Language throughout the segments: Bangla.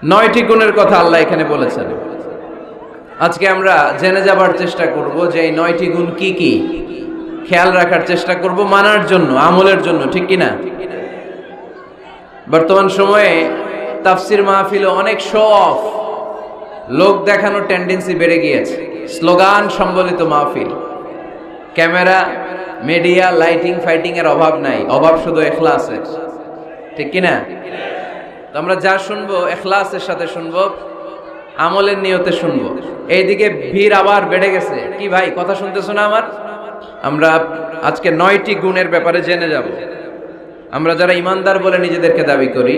9টি গুণের কথা আল্লাহ এখানে বলেছেন। আজকে আমরা জেনে যাবার চেষ্টা করব যে এই 9টি গুণ কি কি, খেয়াল রাখার চেষ্টা করব মানার জন্য, আমলের জন্য, ঠিক কিনা? বর্তমান সময়ে তাফসির মাহফিলে অনেক শো অফ, লোক দেখানোর টেন্ডেন্সি বেড়ে গিয়েছে। স্লোগান সম্বলিত মাহফিল, ক্যামেরা, মিডিয়া, লাইটিং ফাইটিং এর অভাব নাই, অভাব শুধু ইখলাসের, ঠিক কিনা? তো আমরা যা শুনবো ইখলাসের সাথে শুনবো, আমলের নিয়তে শুনবো। এইদিকে ভিড় আবার বেড়ে গেছে। কি ভাই, কথা শুনতেছো না আমার? আমরা আজকে 9টি গুণের ব্যাপারে জেনে যাব। আমরা যারা ইমানদার বলে নিজেদেরকে দাবি করি,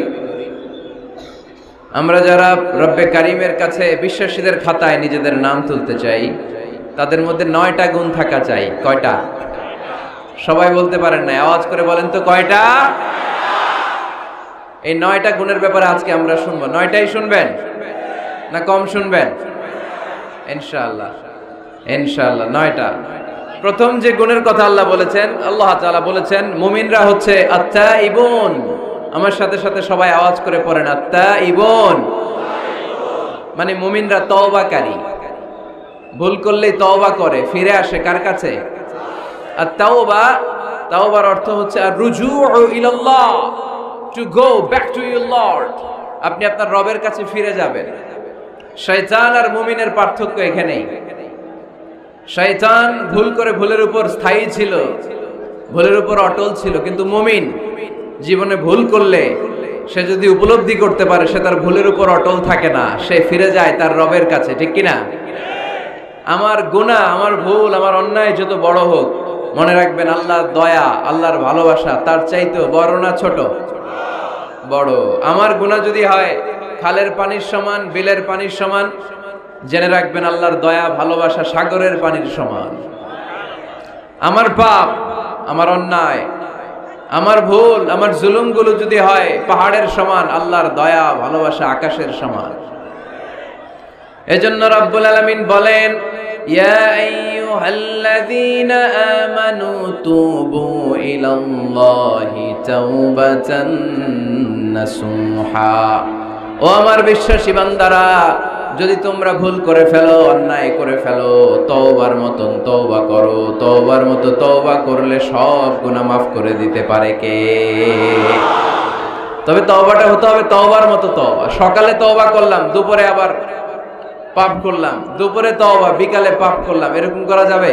আমরা যারা রব্বে কারিমের কাছে বিশ্বাসীদের খাতায় নিজেদের নাম তুলতে চাই, তাদের মধ্যে 9টা গুণ থাকা চাই। কয়টা? সবাই বলতে পারেন না, আওয়াজ করে বলেন তো কয়টা? এই 9টা গুণের ব্যাপারে আজকে আমরা শুনবো। 9টাই শুনবেন না কম শুনবেন? ইনশাআল্লাহ, ইনশাআল্লাহ 9টা। প্রথম যে গুণের কথা আল্লাহ বলেছেন, আল্লাহ তাআলা বলেছেন মুমিনরা হচ্ছে আত্তাইবুন। আমার সাথে সাথে সবাই আওয়াজ করে পড়েন, আত্তাইবুন। মানে মুমিনরা তওবাকারী, ভুল করলেই তওবা করে, ফিরে আসে কার কাছে? আর তাওবা, তাওবার অর্থ হচ্ছে আর রুজুউ ইলাল্লাহ, to go back to your lord. আপনি আপনার রবের কাছে ফিরে যাবেন। শয়তান আর মুমিনের পার্থক্য এখানেই। শয়তান ভুল করে ভুলের উপর স্থায়ী ছিল, ভুলের উপর অটল ছিল, কিন্তু মুমিন জীবনে ভুল করলে সে যদি উপলব্ধি করতে পারে সে তার ভুলের উপর অটল থাকে না, সে ফিরে যায় তার রবের কাছে, ঠিক কিনা? আমার গুনাহ, আমার ভুল, আমার অন্যায় যত বড় হোক, মনে রাখবেন আল্লাহর দয়া, আল্লাহর ভালোবাসা তার চাইতেও বড় না ছোট? বড়। আমার গুনাহ যদি হয় খালের পানির সমান, বিলের পানির সমান, জেনে রাখবেন আল্লাহর দয়া ভালোবাসা সাগরের পানির সমান। আমার পাপ, আমার অন্যায়, আমার ভুল, আমার জুলুমগুলো যদি হয় পাহাড়ের সমান, আল্লাহর দয়া ভালোবাসা আকাশের সমান। এজন্য রব্বুল আলামিন বলেন, ইয়া আইয়ুহাল্লাযীনা আমানু তুবু ইলাল্লাহি তাওবাতান নাসুহা। ও আমার বিশ্বাসী বান্দারা, যদি তোমরা ভুল করে ফেলো, অন্যায় করে ফেলো, তওবার মতন তওবা করো। তওবার মতো তওবা করলে সব গুনাহ মাফ করে দিতে পারে কে? তবে তওবাটা হতে হবে তওবার মতো তওবা। সকালে তওবা করলাম, দুপুরে আবার পাপ করলাম, দুপুরে তওবা, বিকালে পাপ করলাম, এরকম করা যাবে?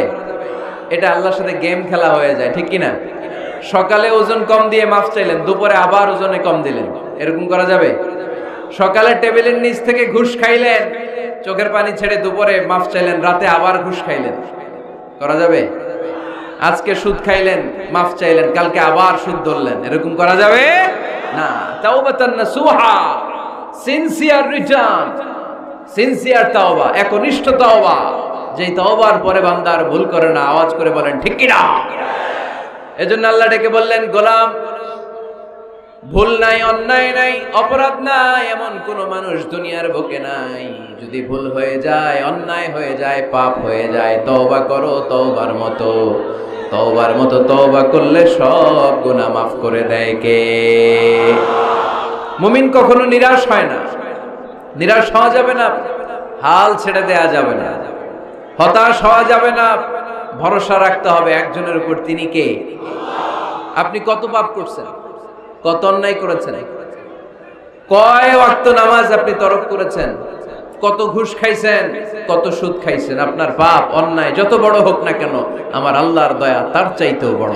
এটা আল্লাহর সাথে গেম খেলা হয়ে যায়, ঠিক কিনা? সকালে ওজন কম দিয়ে মাফ চাইলেন, দুপুরে আবার ওজনে কম দিলেন, এরকম করা যাবে? সকালে টেবিলের নিচ থেকে ঘুষ খাইলেন, চোখের পানি ছেড়ে দুপুরে মাফ চাইলেন, রাতে আবার ঘুষ খাইলেন, করা যাবে? আজকে সুদ খাইলেন, মাফ চাইলেন, কালকে আবার সুদ ধরলেন, এরকম করা যাবে না। তাওবাতান নাসুহা, সিনসিয়ার রিটার্ন, সিনসিয়ার তাওবা, একনিষ্ঠ তাওবা, যেই তাওবার পরে বান্দার ভুল করে না। আওয়াজ করে বলেন ঠিক কিনা? এজন্য আল্লাহ ডেকে বললেন, গোলাম, ভুল নাই, অন্যায় নাই, অপরাধ নাই, এমন কোন মানুষ দুনিয়ার বুকে নাই। যদি ভুল হয়ে যায়, অন্যায় হয়ে যায়, পাপ হয়ে যায়, তওবা করো তওবার মতো। তওবার মতো তওবা করলে সব গুনাহ মাফ করে দেয় কে? মুমিন কখনো নিরাশ হয় না, নিরাশ হওয়া যাবে না, হাল ছেড়ে দেয়া যাবে না, হতাশ হওয়া যাবে না। ভরসা রাখতে হবে একজনের উপর, তিনি কে? আপনি কত পাপ করছেন, কত অন্যায় করেছেন, কয় ওয়াক্ত নামাজ আপনি তরক করেছেন, কত ঘুষ খাইছেন, কত সুদ খাইছেন। আপনার পাপ অন্যায় যত বড় হোক না কেন, আমার আল্লাহর দয়া তার চাইতেও বড়।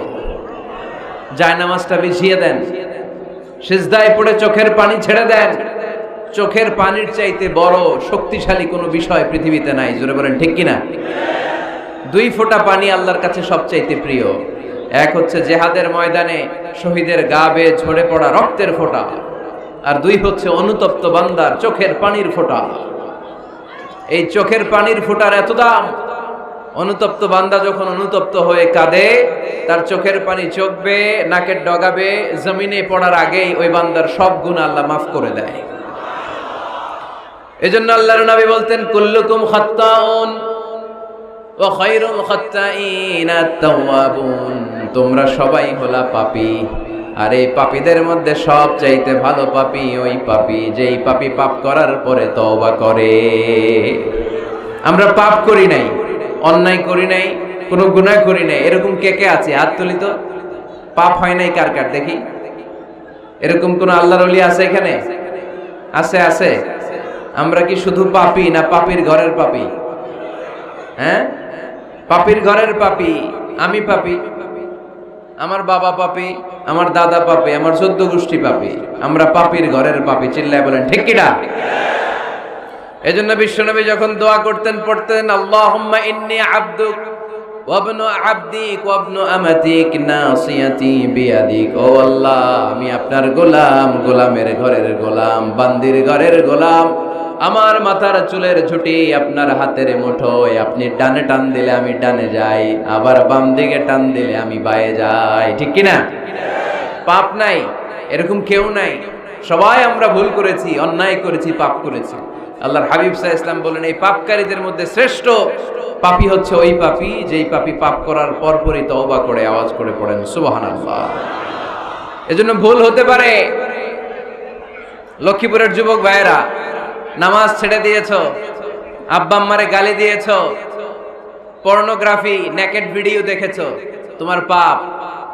জায়নামাজটা বিছিয়ে দেন, সিজদায় পড়ে চোখের পানি ছেড়ে দেন। চোখের পানির চাইতে বড় শক্তিশালী কোনো বিষয় পৃথিবীতে নাই। জোরে বলেন ঠিক কিনা? 2 ফোঁটা পানি আল্লাহর কাছে সবচাইতে প্রিয়। এক হচ্ছে জিহাদের ময়দানে শহীদের গা বেয়ে ঝরে পড়া রক্তের ফোঁটা, আর 2 হচ্ছে অনুতপ্ত বান্দার চোখের পানির ফোঁটা। এই চোখের পানির ফোঁটার এত দাম, অনুতপ্ত বান্দা যখন অনুতপ্ত হয়ে কাঁদে, তার চোখের পানি চোখ বেয়ে নাকের ডগা বেয়ে জমিনে পড়ার আগেই ওই বান্দার সব গুনাহ আল্লাহ মাফ করে দেয়। এজন্য আল্লাহর নবী বলতেন, কুল্লুকুম খাত্তাউন ওয়া খায়রুল খাত্তাইনা আত-তাওয়াবুন। তোমরা সবাই হলা পাপী, আর এই পাপীদের মধ্যে সবচাইতে ভালো পাপী ওই পাপী যেই পাপী পাপ করার পরে তওবা করে। আমরা পাপ করি নাই, অন্যায় করি নাই, কোনো গুনাহ করি নাই, এরকম কে কে আছে? হাত তুলি তো। পাপ হয় নাই কার কার দেখি? এরকম কোন আল্লাহর ওলি আছে এখানে? আছে আছে। আমরা কি শুধু পাপী না পাপীর ঘরের পাপী? হ্যাঁ, পাপীর ঘরের পাপী। আমি পাপী, আমার বাবা পাপী, আমার দাদা পাপী, আমার 14 গোষ্ঠী পাপী। আমরা পাপীর ঘরের পাপী। চিল্লায় বলেন ঠিক কিনা? এজন্য বিশ্বনবী যখন দোয়া করতেন পড়তেন, আল্লাহুম্মা ইন্নী আবদুক ওয়া ইবনু আবদিক ওয়া ইবনু আমাতিক নাসিয়াতি বিয়াদিক। ও আল্লাহ, আমি আপনার গোলাম, গোলামের ঘরের গোলাম, বান্দির ঘরের গোলাম। আমার মাথার চুলের ঝুঁটি আপনার হাতের মুঠোয়। আপনি ডানে টান দিলে আমি ডানে যাই, আবার বাম দিকে টান দিলে আমি বায়ে যাই। ঠিক কিনা? পাপ নাই এরকম কেউ নাই। সবাই আমরা ভুল করেছি, অন্যায় করেছি, পাপ করেছি। আল্লাহর হাবিব সাল্লাল্লাহু আলাইহি ওয়াসাল্লাম বলেন, এই পাপকারীদের মধ্যে শ্রেষ্ঠ পাপী হচ্ছে ওই পাপী যেই পাপী পাপ করার পরপরই তওবা করে আওয়াজ করে পড়েন সুবহানাল্লাহ। এজন্য ভুল হতে পারে। লক্ষ্মীপুরের যুবক ভাইয়েরা, নামাজ ছেড়ে দিয়েছো, আব্বা আম্মারে গালি দিয়েছো, পর্নোগ্রাফি নেকেড ভিডিও দেখেছো, তোমার পাপ,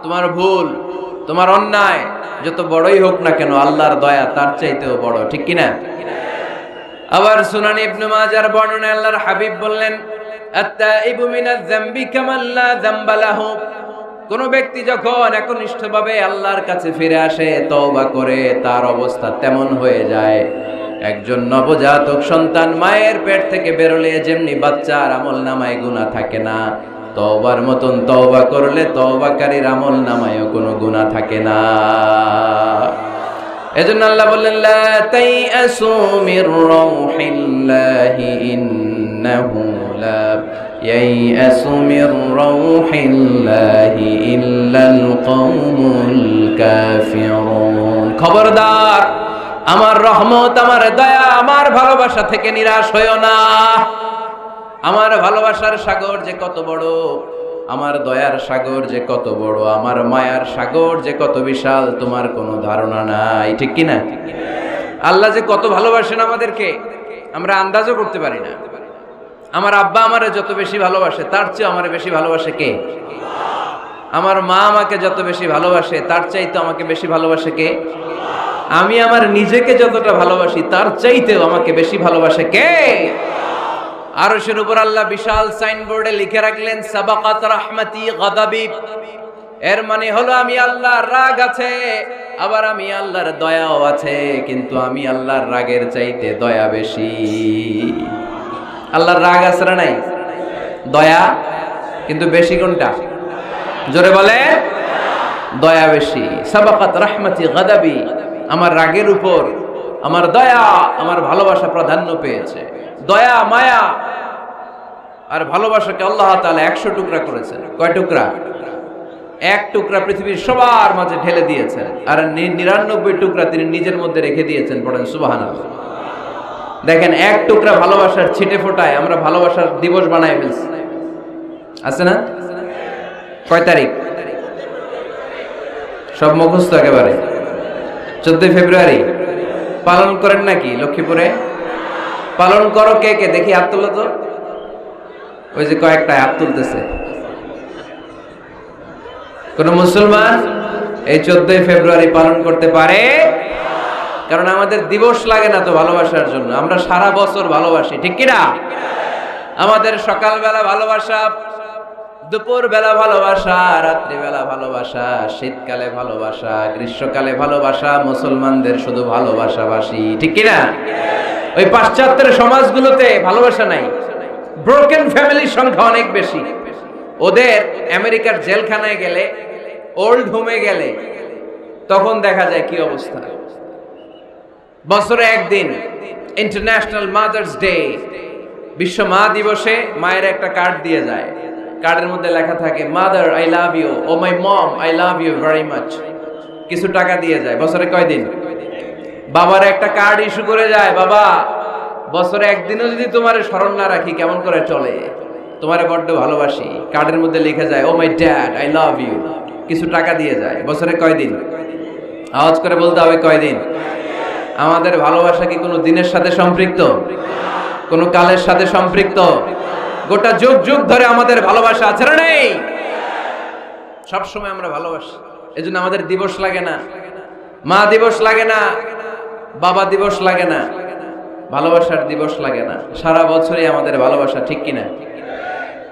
তোমার ভুল, তোমার অন্যায় যত বড়ই হোক না কেন আল্লাহর দয়া তার চাইতেও বড়। ঠিক কিনা? আবার সুনান ইবনে মাজার বর্ণনায় আল্লাহর হাবিব বললেন, আত-তাইবু মিনাজ যামবি কামান লা যামবা লাহু। কোন ব্যক্তি যখন একনিষ্ঠভাবে আল্লাহর কাছে ফিরে আসে, তওবা করে, তার অবস্থা তেমন হয়ে যায় একজন নবজাতক সন্তান মায়ের পেট থেকে বেরোলে যেমনি বাচ্চার আমলনামায় গুনাহ থাকে না, তওবার মতন তওবা করলে তওবাকারীর আমলনামায়ও কোনো গুনাহ থাকে না। এজন্য আল্লাহ বললেন, লা তাইআসু মির রাউহিল্লাহি ইন্নাহু লা ইয়াইআসু মির রাউহিল্লাহি ইল্লাল কওমুল কাফিরুন। খবরদার, আমার রহমত, আমার দয়া, আমার ভালোবাসা থেকে নিরাশ হইও না। আমার ভালোবাসার সাগর যে কত বড়, আমার দয়ার সাগর যে কত বড়, আমার মায়ার সাগর যে কত বিশাল, তোমার কোনো ধারণা নাই। ঠিক কিনা? আল্লাহ যে কত ভালোবাসেন আমাদেরকে আমরা আন্দাজও করতে পারি না। আমার আব্বা আমারে যত বেশি ভালোবাসে তার চেয়ে আমারে বেশি ভালোবাসে কে? আমার মা আমাকে যত বেশি ভালোবাসে তার চাইতে আমাকে বেশি ভালোবাসে কে? আমি আমার নিজেকে যতটা ভালোবাসি তার চাইতেও আমাকে বেশি ভালোবাসে কে? আরশের উপর আল্লাহ বিশাল সাইনবোর্ডে লিখে রাখলেন, সাবাকাত রাহমাতি গাদাবি। এর মানে হলো আমি আল্লাহর রাগ আছে, আবার আমি আল্লাহর দয়াও আছে, কিন্তু আমি আল্লাহর রাগের চাইতে দয়া বেশি। আল্লাহর রাগ আছে না নাই? দয়া কিন্তু বেশি কোনটা? জোরে বলে, দয়া বেশি। সাবাকাত রাহমাতি গাদাবি, আমার রাগের উপর আমার দয়া, আমার ভালোবাসা প্রাধান্য পেয়েছে। দয়া, মায়া আর ভালোবাসাকে আল্লাহ তাআলা 100 টুকরা করেছেন। কয় টুকরা? 1 টুকরা পৃথিবীর সবার মাঝে ঢেলে দিয়েছেন, আর 99 টুকরা তিনি নিজের মধ্যে রেখে দিয়েছেন। পড়েন সুবহানাল্লাহ। দেখেন, 1 টুকরা ভালোবাসার ছিটে ফোটায় আমরা ভালোবাসার দিবস বানায় ফেলছি। আছে না? কয় তারিখ? সব মুখস্থ একেবারে। 14 ফেব্রুয়ারি পালন করেন নাকি লক্ষ্মীপুরে? পালন করো কে কে দেখি, হাত তোলো তো। ওই যে কয়েকটা হাত তুলতেছে। কোন মুসলমান এই 14 ফেব্রুয়ারি পালন করতে পারে? কারণ আমাদের দিবস লাগে না তো ভালোবাসার জন্য, আমরা সারা বছর ভালোবাসি। ঠিক কিনা? আমাদের সকালবেলা ভালোবাসা, দুপুর বেলা ভালোবাসা, রাত্রিবেলা ভালোবাসা, শীতকালে ভালোবাসা, গ্রীষ্মকালে ভালোবাসা, মুসলমানদের শুধু ভালোবাসাবাসী। ঠিক কিনা? ওই পাশ্চাত্যের সমাজগুলোতে ভালোবাসা নাই, ব্রোকেন ফ্যামিলির সংখ্যা অনেক বেশি। ওদের আমেরিকার জেলখানায় গেলে, ওল্ড হোমে গেলে তখন দেখা যায় কি অবস্থা। বছরে একদিন ইন্টারন্যাশনাল মাদার্স ডে, বিশ্ব মা দিবসে মায়ের একটা কার্ড দিয়ে যায়। কার্ডের মধ্যে লেখা থাকে, mother I love you, oh my mom I love you very much. কিছু টাকা দিয়ে যায়। বছরে কয় দিন? বাবার একটা কার্ড ইস্যু করে যায়, বাবা বছরে একদিনও যদি তোমার স্মরণ না রাখি কেমন করে চলে, তোমারে বড্ড ভালোবাসি। কার্ডের মধ্যে লিখে যায়, oh my dad I love you. কিছু টাকা দিয়ে যায়। বছরে কয় দিন? আওয়াজ করে বলতে হবে কয়দিন? আমাদের ভালোবাসা কি কোনো দিনের সাথে সম্পৃক্ত, কোনো কালের সাথে সম্পৃক্ত? গোটা যুগ যুগ ধরে আমাদের ভালোবাসা আছে না নেই? সবসময় আমরা ভালোবাসি, এজন্য আমাদের দিবস লাগে না, মা দিবস লাগে না, বাবা দিবস লাগে না, ভালোবাসার দিবস লাগে না। সারা বছরই আমাদের ভালোবাসা, ঠিক কিনা?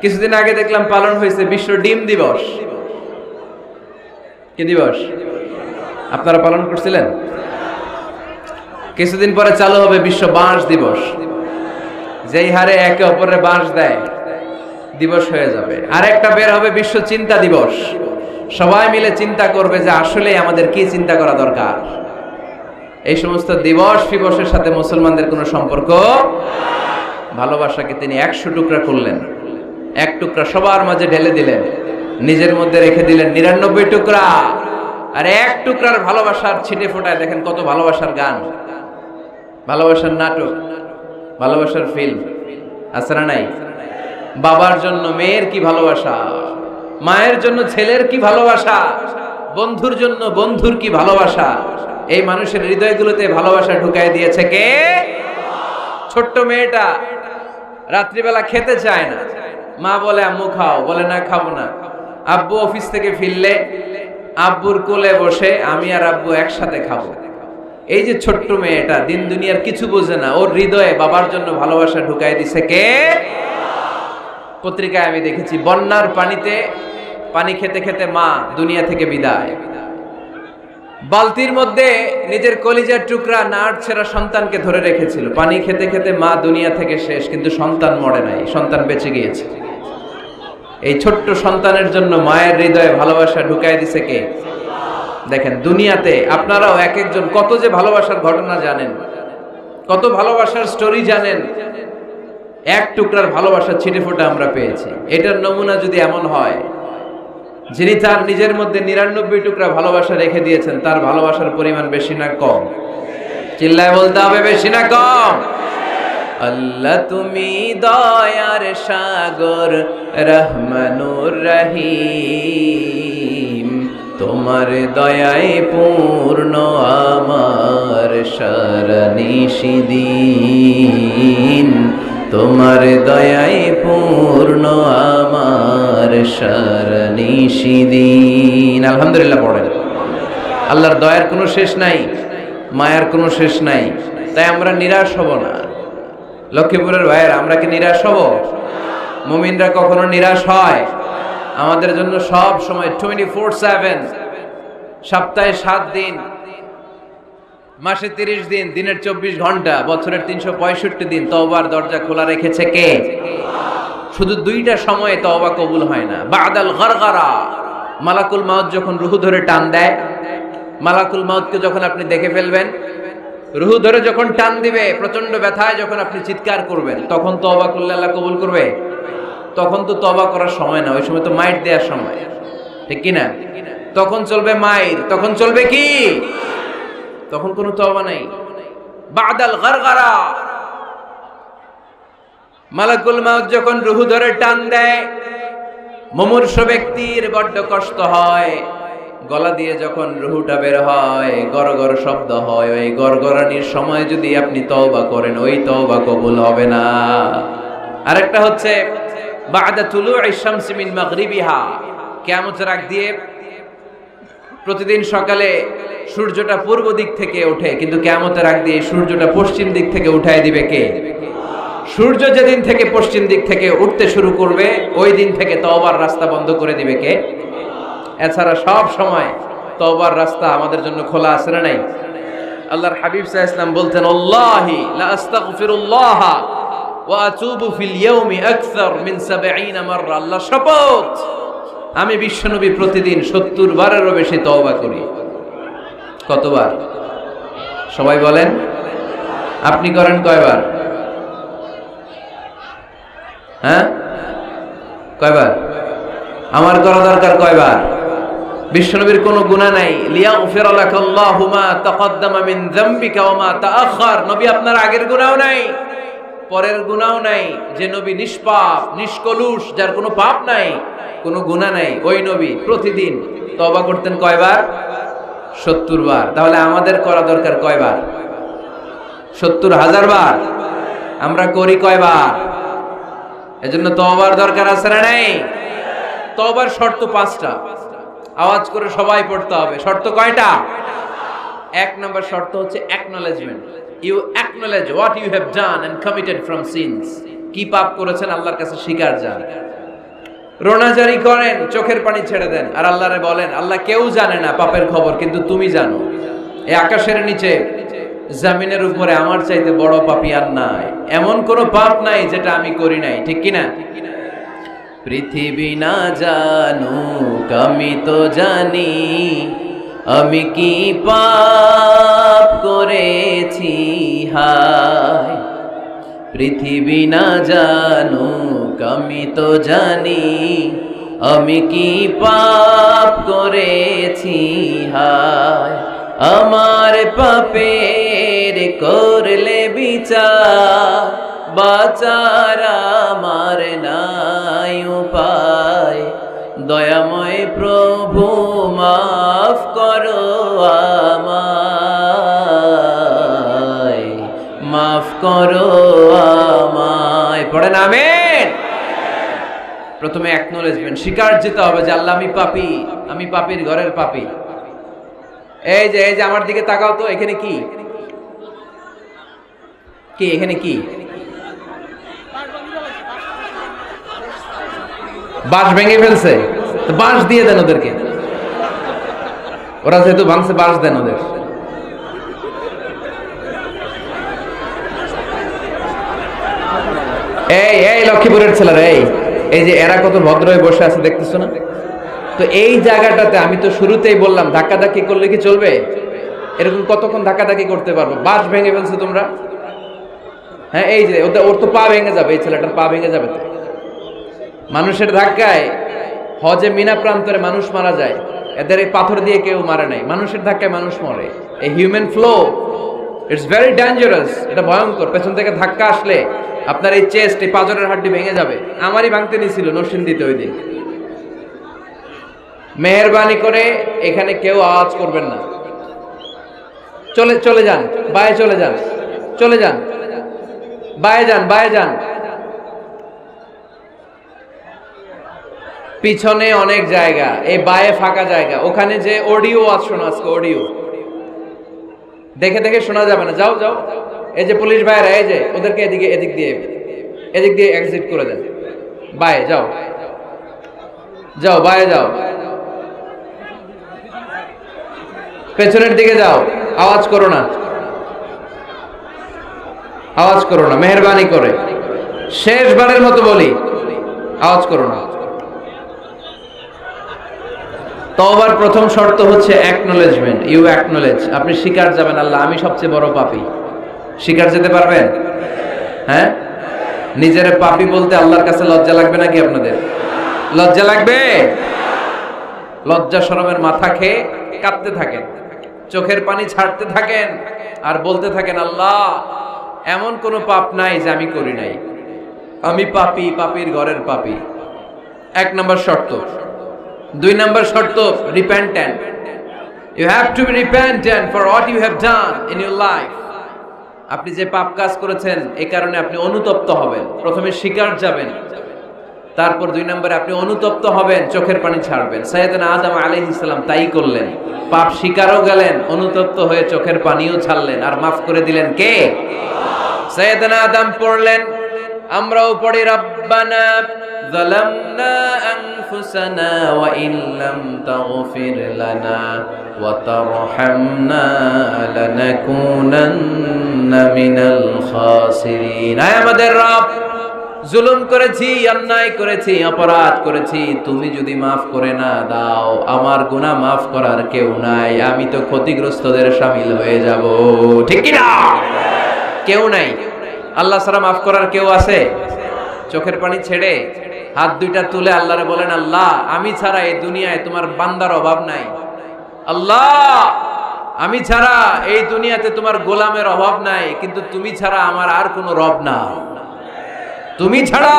কিছুদিন আগে দেখলাম পালন হয়েছে বিশ্ব ডিম দিবস। কি দিবস? আপনারা পালন করছিলেন? কিছুদিন পরে চালু হবে বিশ্ব বাঁশ দিবস। যেই হারে একে অপরের বাঁশ দেয় দিবস হয়ে যাবে। আর একটা বের হবে বিশ্ব চিন্তা দিবস। সবাই মিলে চিন্তা করবে যে আসলে আমাদের কি চিন্তা করা দরকার। এই সমস্ত দিবস ফিবসের সাথে মুসলমানদের কোনো সম্পর্ক। ভালোবাসাকে তিনি 100 টুকরা করলেন, এক টুকরা সবার মাঝে ঢেলে দিলেন, নিজের মধ্যে রেখে দিলেন 99 টুকরা। আর এক টুকরার ভালোবাসার ছিটে ফোটায় দেখেন কত ভালোবাসার গান, ভালোবাসার নাটক, ভালোবাসার ফিল্ম আছে না নাই? বাবার জন্য মেয়ের কি ভালোবাসা, মায়ের জন্য ছেলের কি ভালোবাসা, বন্ধুর জন্য বন্ধুর কি ভালোবাসা। এই মানুষের হৃদয়গুলোতে ভালোবাসা ঢুকাই দিয়েছে কে? ছোট্ট মেয়েটা রাত্রিবেলা খেতে চায় না, মা বলে আম্মু খাও, বলে না খাবো না। আব্বু অফিস থেকে ফিরলে আব্বুর কোলে বসে আমি আর আব্বু একসাথে খাবো। এই যে ছোট্ট মেয়েটা দিন দুনিয়ার কিছু বোঝে না, ওর হৃদয়ে বাবার জন্য ভালোবাসা ঢুকাই দিছে কে? পত্রিকায় আমি দেখেছি বন্যার পানিতে পানি খেতে খেতে মা দুনিয়া থেকে বিদায়। বালতির মধ্যে নিজের কলিজার টুকরা নাড় ছেঁড়া সন্তানকে ধরে রেখেছিল। পানি খেতে খেতে মা দুনিয়া থেকে শেষ, কিন্তু সন্তান মরে নাই, সন্তান বেঁচে গিয়েছে। এই ছোট্ট সন্তানের জন্য মায়ের হৃদয়ে ভালোবাসা ঢুকাই দিছে কে? দেখেন দুনিয়াতে আপনারাও এক একজন কত যে ভালোবাসার ঘটনা জানেন, কত ভালোবাসার স্টোরি জানেন। এক টুকরার ভালোবাসা ছিটে ফোটা আমরা পেয়েছি। এটার নমুনা যদি এমন হয়, যিনি তার নিজের মধ্যে 99 টুকরা ভালোবাসা রেখে দিয়েছেন, তার ভালোবাসার পরিমাণ বেশি না কম? চিল্লায় বলতে হবে বেশি না কম? আল্লাহ তুমি দয়ার সাগর রহমানুর রহিম, তোমার দয়ায় পূর্ণ আমার সারা নিশিদিন, তোমার দয়ায় পূর্ণ আমার সারা নিশিদিন। আলহামদুলিল্লাহ পড়েন। আল্লাহর দয়ার কোনো শেষ নাই, মায়ার কোনো শেষ নাই। তাই আমরা নিরাশ হব না। লক্ষ্মীপুরের ভাইয়ের, আমরা কি নিরাশ হব? মুমিনরা কখনো নিরাশ হয়? আমাদের জন্য সব সময় 24/7, সপ্তাহে 7 দিন, মাসে 30 দিন, দিনের 24 ঘন্টা, বছরের 365 দিন তওবার দরজা খোলা রেখেছে কে? শুধু 2টা সময়ে তওবা কবুল হয় না। বাদাল গরগরা, মালাকুল মাউত যখন রুহু ধরে টান দেয়, মালাকুল মাউতকে যখন আপনি দেখে ফেলবেন, রুহু ধরে যখন টান দিবে, প্রচন্ড ব্যথায় যখন আপনি চিৎকার করবেন, তখন তওবা করলে আল্লাহ কবুল করবে? তখন তো তওবা করার সময় না, ওই সময় তো মাইর দেওয়ার সময়, ঠিক কি না? তখন চলবে মাইর, তখন চলবে কি? তখন কোনো তওবা নাই। বাদাল গরগরা, মালাকুল মাউত যখন রুহু ধরে টান দেয়, মুমূর্ষ ব্যক্তির বড্ড কষ্ট হয়। গলা দিয়ে যখন রুহুটা বের হয়, গরগর শব্দ হয়, ওই গরগরানির সময় যদি আপনি তওবা করেন, ওই তওবা কবুল হবে না। আরেকটা হচ্ছে বাদা তুলুইশ শামসি মিন মাগরিবিহা, কিয়ামতের আগ দিয়ে প্রতিদিন সকালে সূর্যটা পূর্ব দিক থেকে ওঠে, কিন্তু কিয়ামতের আগ দিয়ে সূর্যটা পশ্চিম দিক থেকে উঠায় দিবে কে? সূর্য যেদিন থেকে পশ্চিম দিক থেকে উঠতে শুরু করবে, ওই দিন থেকে তওবার রাস্তা বন্ধ করে দিবে কে? এছাড়া সব সময় তওবার রাস্তা আমাদের জন্য খোলা আছে না নাই? আল্লাহর হাবিব সাল্লাল্লাহু আলাইহি ওয়াসাল্লাম বলতেন, আল্লাহি লা আস্তাগফিরুল্লাহ ওয়া আতুবু ফিল ইয়াউমি আকসার মিন 70 মাররা। আল্লাহ শপথ, আমি বিশ্বনবী প্রতিদিন 70 বারেরও বেশি তওবা করি। কতবার? সবাই বলেন, আপনি করেন কয়বার? হ্যাঁ, কয়বার? আমার করা দরকার কয়বার? বিশ্বনবীর কোনো গুনাহ নাই। লিয়াগফির লাকাল্লাহু মা তাকদ্দামা মিন যামবিকা ওয়া মা তাআখার। নবী আপনার আগের গুনাহও নাই, পরের গুনাহও নাই। যে নবী নিষ্পাপ, নিষ্কলুষ, যার কোনো পাপ নাই, কোনো গুনাহ নাই, ওই নবী প্রতিদিন তওবা করতেন কয়বার? 70 বার। তাহলে আমাদের করা দরকার কয়বার? 70,000 বার। আমরা করি কয়বার? এজন্য তওবার দরকার আছে না নাই? তওবার শর্ত 5টা, আওয়াজ করে সবাই পড়তে হবে। শর্ত কয়টা? 1 নম্বর শর্ত হচ্ছে acknowledgement. You acknowledge what you have done and committed from sins. কি পাপ করেছেন আল্লাহর কাছে স্বীকার যান। রোনাজারি করেন, চোখের পানি ছেড়ে দেন, আর আল্লাহরে বলেন, আল্লাহ কেউ জানে না পাপের খবর, কিন্তু তুমি জানো। এই আকাশের নিচে জমিনের উপরে আমার চাইতে বড় পাপী আর নাই। এমন কোন পাপ নাই যেটা আমি করি নাই, ঠিক কিনা? পৃথিবী না জানুক আমি তো জানি, আমি কি পাপ করেছি হায়। পৃথিবী না জানুক আমি তো জানি, আমি কি পাপ করেছি হায়। আমার পাপের করলে বিচার, বাঁচার আমার নাই উপায়। দয়াময় প্রভু মাফ করো আমায়, মাফ করো আমায়। পড়েন আমিন। প্রথমে অ্যাকনলেজমেন্ট, স্বীকার যেতে হবে যে আল্লাহ আমি পাপী, আমি পাপীর ঘরের পাপী। এই যে আমার দিকে তাকাও তো, এখানে কি কি এখানে কি বাঁশ ভেঙে ফেলছে, তো বাঁশ দিয়ে দেন ওদেরকে। ওরা যেহেতু ভাঙছে, বাঁশ দেন ওদের। এই লক্ষ্মীপুরের ছেলেরা, এই যে এরা কত ভদ্র হয়ে বসে আছে দেখতেছো না? তো এই জায়গাটাতে আমি তো শুরুতেই বললাম ধাক্কাধাক্কি করলে কি চলবে? এরকম কতক্ষণ ধাক্কাধাক্কি করতে পারবো? বাঁশ ভেঙে ফেলছো তোমরা। হ্যাঁ, এই যে ওর তো পা ভেঙে যাবে, এই ছেলেটার পা ভেঙে যাবে তো। মানুষের ধাক্কায় হজে মিনা প্রান্তরে মানুষ মারা যায়, এদের এই পাথর দিয়ে কেউ মারে নাই, মানুষের ধাক্কায় মানুষ মরে। এই human flow, it's very dangerous. এটা ভয়ঙ্কর। পেছন থেকে ধাক্কা আসলে আপনার এই চেস্ট, এই পাঁজরের হাড্ডি ভেঙে যাবে। আমারই ভাঙতে নিছিল নরসিংদীতে ওই দিন। মেহেরবানি করে এখানে কেউ আওয়াজ করবেন না। চলে যান, বায়ে চলে যান, চলে যান, বায়ে যান, বায়ে যান। পিছনে অনেক জায়গা, এই বায়ে ফাঁকা জায়গা, ওখানে যে অডিও আজ শোনা, আজকে অডিও দেখে দেখে শোনা যাবে না। যাও যাও, এই যে পুলিশ ভাইরা, এই যে ওদেরকে এদিক দিয়ে এক্সিট করে দেন। বায়ে যাও, যাও বায়ে যাও, পেছনের দিকে যাও। আওয়াজ করো না, আওয়াজ করো না, মেহেরবানি করে। শেষবারের মতো বলি, আওয়াজ করো না। তওবার প্রথম শর্ত হচ্ছে অ্যাকনলেজমেন্ট। ইউ অ্যাকনলেজ, আপনি স্বীকার যাবেন আল্লাহ আমি সবচেয়ে বড় পাপী। স্বীকার যেতে পারবেন? হ্যাঁ, নিজের পাপী বলতে আল্লাহর কাছে লজ্জা লাগবে নাকি? আপনাদের লজ্জা লাগবে? লজ্জা শরমের মাথা খেয়ে কাঁদতে থাকেন, চোখের পানি ছাড়তে থাকেন, আর বলতে থাকেন আল্লাহ এমন কোনো পাপ নাই যে আমি করি নাই, আমি পাপী, পাপীর ঘরের পাপী। 1 নম্বর শর্ত। 2 নম্বর শর্ত, repentant. You have to be repentant for what you have done in your life. আপনি যে পাপ কাজ করেছেন এই কারণে আপনি অনুতপ্ত হবেন। প্রথমে স্বীকার যাবেন, তারপর 2 নম্বরে আপনি অনুতপ্ত হবেন, চোখের পানি ছাড়বেন। সাইয়েদনা আদম আলাইহিস সালাম তাই করলেন। পাপ স্বীকারও গেলেন, অনুতপ্ত হয়ে চোখের পানিও ছাড়লেন, আর মাফ করে দিলেন কে? সাইয়েদনা আদম পড়লেন, আমরাও পড়ি রব্বানা যালামনা আনফুসানা ওয়া ইন লাম তাগফির লানা ওয়া তারহামনা লানাকুনান্না মিনাল খাসিরিন। আয় আমাদের রব, জুলুম করেছি, অন্যায় করেছি, অপরাধ করেছি, তুমি যদি মাফ করে না দাও আমার গুনাহ মাফ করার কেউ নাই, আমি তো ক্ষতিগ্রস্তদের শামিল হয়ে যাব। ঠিক কি না? কেউ নাই, আল্লাহ ছাড়া মাফ করার কেউ আছে? চোখের পানি ছেড়ে হাত দুইটা তুলে আল্লাহরে বলেন, আল্লাহ আমি ছাড়া এই দুনিয়ায় তোমার বান্দার অভাব নাই। আল্লাহ আমি ছাড়া এই দুনিয়াতে তোমার গোলামের অভাব নাই, কিন্তু তুমি ছাড়া আমার আর কোনো রব না। তুমি ছাড়া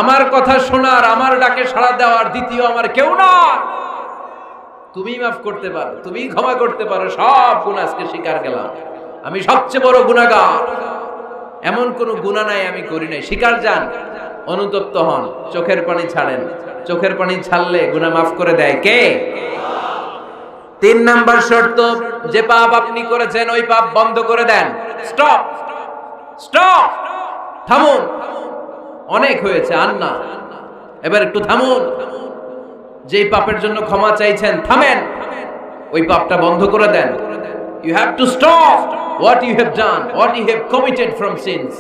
আমার কথা শোনার, আমার ডাকে সাড়া দেওয়ার দ্বিতীয় আমার কেউ না। তুমি মাফ করতে পারো, তুমি ক্ষমা করতে পারো, সব গুনাহ আজকে স্বীকার গেলাম, আমি সবচেয়ে বড় গুনাহগার, এমন কোনো গুনাহ নাই আমি করি নাই, স্বীকার যান, অনুতপ্ত হন, চোখের পানি ছাড়েন। চোখের পানি ছাড়লে গুনাহ মাফ করে দেয় কে? 3 নাম্বার শর্ত, যে পাপ আপনি করেছেন ওই পাপ বন্ধ করে দেন। স্টপ, স্টপ, থামুন, অনেক হয়েছে, আর না, এবার একটু থামুন। যেই পাপের জন্য ক্ষমা চাইছেন থামেন, ওই পাপটা বন্ধ করে দেন। You have to stop what you have done, what you have committed from sins.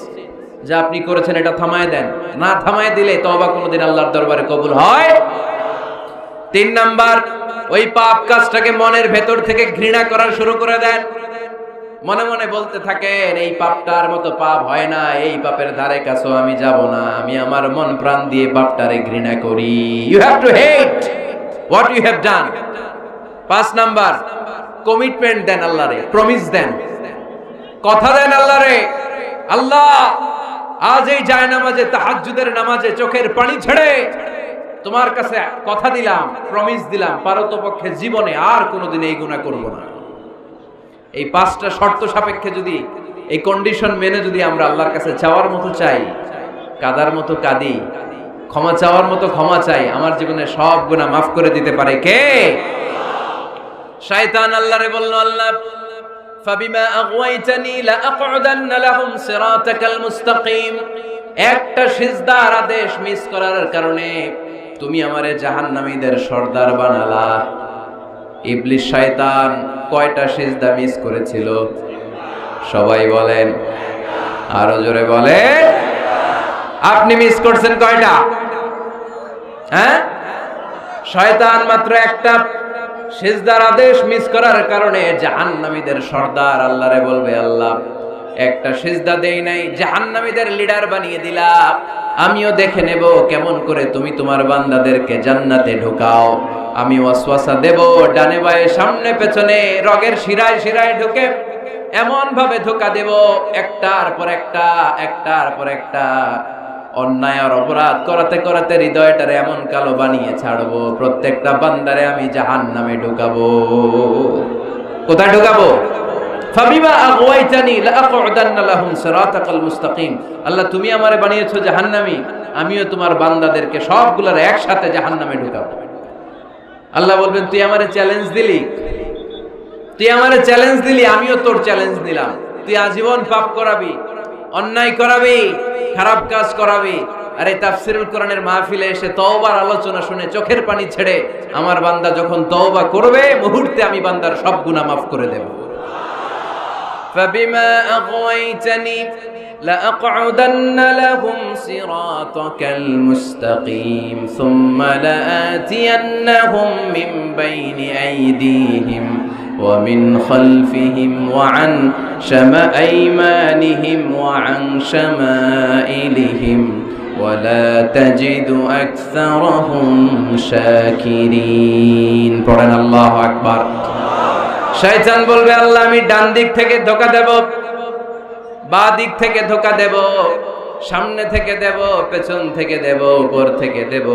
যা আপনি করেছেন এটা থামায় দেন, না থামায় দিলে তওবা কোনোদিন আল্লাহর দরবারে কবুল হয়। 3 নাম্বার, ওই পাপ কাজটাকে মনের ভেতর থেকে ঘৃণা করা শুরু করে দেন। মনে মনে বলতে থাকেন, এই পাপটার মতো পাপ হয় না, এই পাপের ধারে কাছেও আমি যাব না, আমি আমার মন প্রাণ দিয়ে পাপটারে ঘৃণা করি। You have to hate what you have done. 5 number, commitment দেন আল্লাহরে, প্রমিস দেন, কথা দেন আল্লাহরে, আল্লাহ আজ এই জায়নামাজে, তাহাজ্জুদের নামাজে চোখের পানি ছেড়ে তোমার কাছে কথা দিলাম, প্রমিস দিলাম, পারতপক্ষে জীবনে আর কোনোদিন এই গুনাহ করব না। এই 5টা শর্ত সাপেক্ষে যদি, এই কন্ডিশন মেনে যদি আমরা আল্লাহর কাছে চাওয়ার মতো চাই, কাদার মতো কাঁদি, ক্ষমা চাওয়ার মতো ক্ষমা চাই, আমার জীবনে সব গুনাহ মাফ করে দিতে পারে কে? শয়তান আল্লাহরে বলল, আল্লাহ ফাবিমা আগওয়াইতানি লাআকউদান্না লাহুম সিরাতাকাল মুস্তাকিম। একটা সিজদার আদেশ মিস করার কারণে তুমি আমারে জাহান্নামীদের সর্দার বানালা। ইবলিস শয়তান কয়টা সিজদা মিস করেছিল? সবাই বলেন, আরো জোরে বলেন। আপনি মিস করছেন কয়টা? হ্যাঁ, শয়তান মাত্র একটা সিজদার আদেশ মিস করার কারণে জাহান্নামীদের সর্দার আল্লাহরে বলবে, আল্লাহ একটা সিজদা দেই নাই, জাহান্নামীদের লিডার বানিয়ে দিলাম, আমিও দেখে নেব কেমন করে তুমি তোমার বান্দাদেরকে জান্নাতে ঢোকাও। আমি ওয়াসওয়াসা দেব, ডানে বায়ে সামনে পেছনে রগের শিরায় শিরায় ঢুকে এমন ভাবে ধোঁকা দেব, একটার পর একটা, একটার পর একটা অন্যায় আর অপরাধ করাতে করাতে হৃদয়টারে এমন কালো বানিয়ে ছাড়বো, প্রত্যেকটা বান্দারে আমি জাহান্নামে ঢুকাবো। কোথায় ঢুকাবো? ফাবিমা আগওয়াইতানি লাআকউদান্না লাহুম সিরাতাকাল মুস্তাকিম। আল্লাহ তুমি আমারে বানিয়েছো জাহান্নামী, আমিও তোমার বান্দাদেরকে সবগুলোর একসাথে জাহান্নামে ঢুকাবো। আল্লাহ বলবেন, তুই আমারে চ্যালেঞ্জ দিলি, তুই আমারে চ্যালেঞ্জ দিলি, আমিও তোর চ্যালেঞ্জ নিলাম। তুই আজীবন পাপ করাবি, অন্যায় করাবি, খারাপ কাজ করাবি, আর এই তাফসীরুল কোরআনের মাহফিলে এসে তওবার আলোচনা শুনে চোখের পানি ছেড়ে আমার বান্দা যখন তওবা করবে, মুহূর্তে আমি বান্দার সব গুনাহ মাফ করে দেব। ফাবিমা আগওয়াইতানি লাআকউদান্না লাহুম সিরাতাকাল মুস্তাকিম সুম্মা লাআতিয়ান্নাহুম মিন বাইনি আইদিহিম ومن خلفهم وعن أيمانهم وعن شمائلهم ولا تجد أكثرهم شاكرين. পড়েন আল্লাহু আকবার। শয়তান বলবে, আল্লাহ আমি ডান দিক থেকে ধোঁকা দেব, বাঁ দিক থেকে ধোঁকা দেব, সামনে থেকে দেব, পেছন থেকে দেব, উপর থেকে দেব,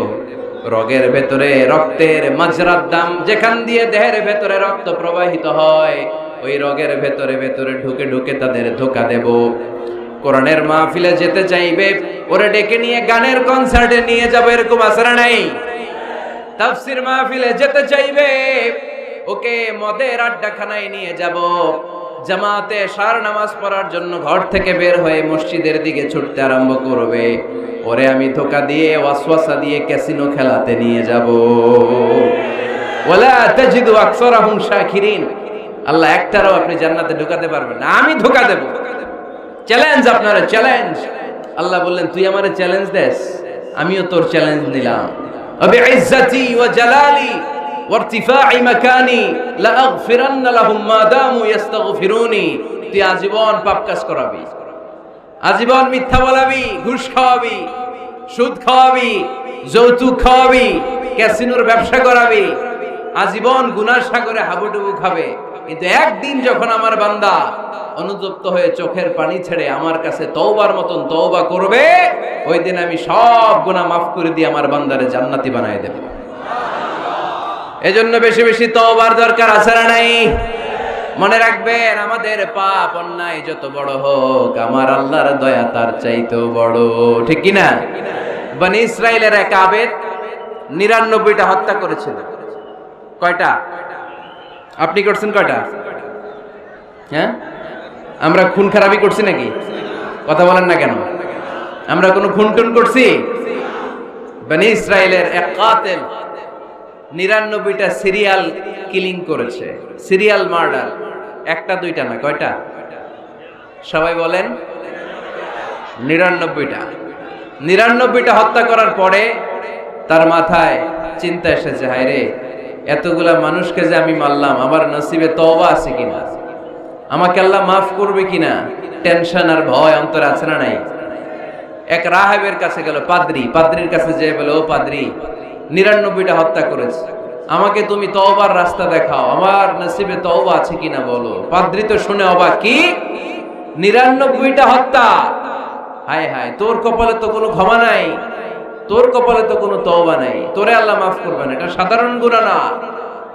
রগের ভেতরে রক্তের মাজরার দাম, যেখান দিয়ে দেহের ভেতরে রক্ত প্রবাহিত হয়, ওই রগের ভেতরে ভেতরে ঢুকে ঢুকে তাদের ধোঁকা দেব। কোরআনের মাহফিলে যেতে চাইবে ওরে ডেকে নিয়ে গানের কনসার্টে নিয়ে যাব, এরকম আসরা নাই? তাফসীর মাহফিলে যেতে চাইবে ওকে মদের আড্ডাখানায় নিয়ে যাব, জামাতে সার নামাজ পড়ার জন্য ঘর থেকে বের হয়ে মসজিদের দিকে ছুটতে আরম্ভ করবে, ওরে আমি ধোঁকা দিয়ে ওয়াসওয়াসা দিয়ে ক্যাসিনো খেলাতে নিয়ে যাব। ওয়ালা তাজিদু আকসারাহুম শাকিরিন। আল্লাহ একটারও আপনি জান্নাতে ঢোকাতে পারবেন না, আমি ধোঁকা দেব। চ্যালেঞ্জ, আপনারা চ্যালেঞ্জ। আল্লাহ বললেন, তুই আমারে চ্যালেঞ্জ দেস, আমিও তোর চ্যালেঞ্জ নিলাম। বিইজ্জাতি ওয়া জালালি ওয়ারতিফাই মাকানি লাআগফিরান্না লাহুম মা দামু ইস্তাগফিরুনি। তুই আজীবন পাপ কাজ করাবি, আজীবন মিথ্যা বলাবি, ঘুষ খাওয়াবি, সুদ খাওয়াবি, যৌতুক খাওয়াবি, ক্যাসিনোর ব্যবসা করাবি, আজীবন গুনার সাগরে হাবুডুবু খাবে। কিন্তু একদিন যখন আমার বান্দা অনুতপ্ত হয়ে চোখের পানি ছেড়ে আমার কাছে তওবার মতন তওবা করবে, ওই দিন আমি সব গুনাহ মাফ করে দিয়ে আমার বান্দারে জান্নাতি বানায় দেব। এজন্য বেশি বেশি তওবার দরকার আছে না নাই? মনে রাখবেন, আমাদের পাপ অন্যায় যত বড় হোক, আমার আল্লাহর দয়া তার চাইতেও বড়। ঠিক কি না? বনি ইসরাইলের এক আবেদ 99টা হত্যা করেছিল। কয়টা? আপনি করছেন কয়টা? হ্যাঁ, আমরা খুন খারাপি করছি নাকি? কথা বলেন না কেন? আমরা কোনো খুন টুন করছি? বনি ইসরাইলের এক কাতেল 99টা সিরিয়াল কিলিং করেছে, সিরিয়াল মার্ডার। একটা দুইটা না, কয়টা? সবাই বলেন। 99টা। 99টা হত্যা করার পরে তার মাথায় চিন্তা এসেছে, হায় রে, এতগুলা মানুষকে যে আমি মারলাম, আমার নসিবে তওবা আছে কিনা, আমাকে আল্লাহ মাফ করবে কিনা, টেনশন আর ভয় অন্তরে আছে না নাই? এক রাহেবের কাছে গেল, পাদ্রির কাছে যেয়ে বলে, ও পাদ্রি, 99টা হত্যা করেছে, আমাকে তুমি তওবার রাস্তা দেখাও, আমার নসিবে তওবা আছে কিনা বলো। পাদ্রি তো শুনে অবাক, কি 99টা হত্যা? হায় হায়, তোর কপালে তো কোনো ক্ষমা নাই, তোর কপালে তো কোনো তওবা নাই, তোরে আল্লাহ মাফ করবে না, এটা সাধারণ গুনাহ না।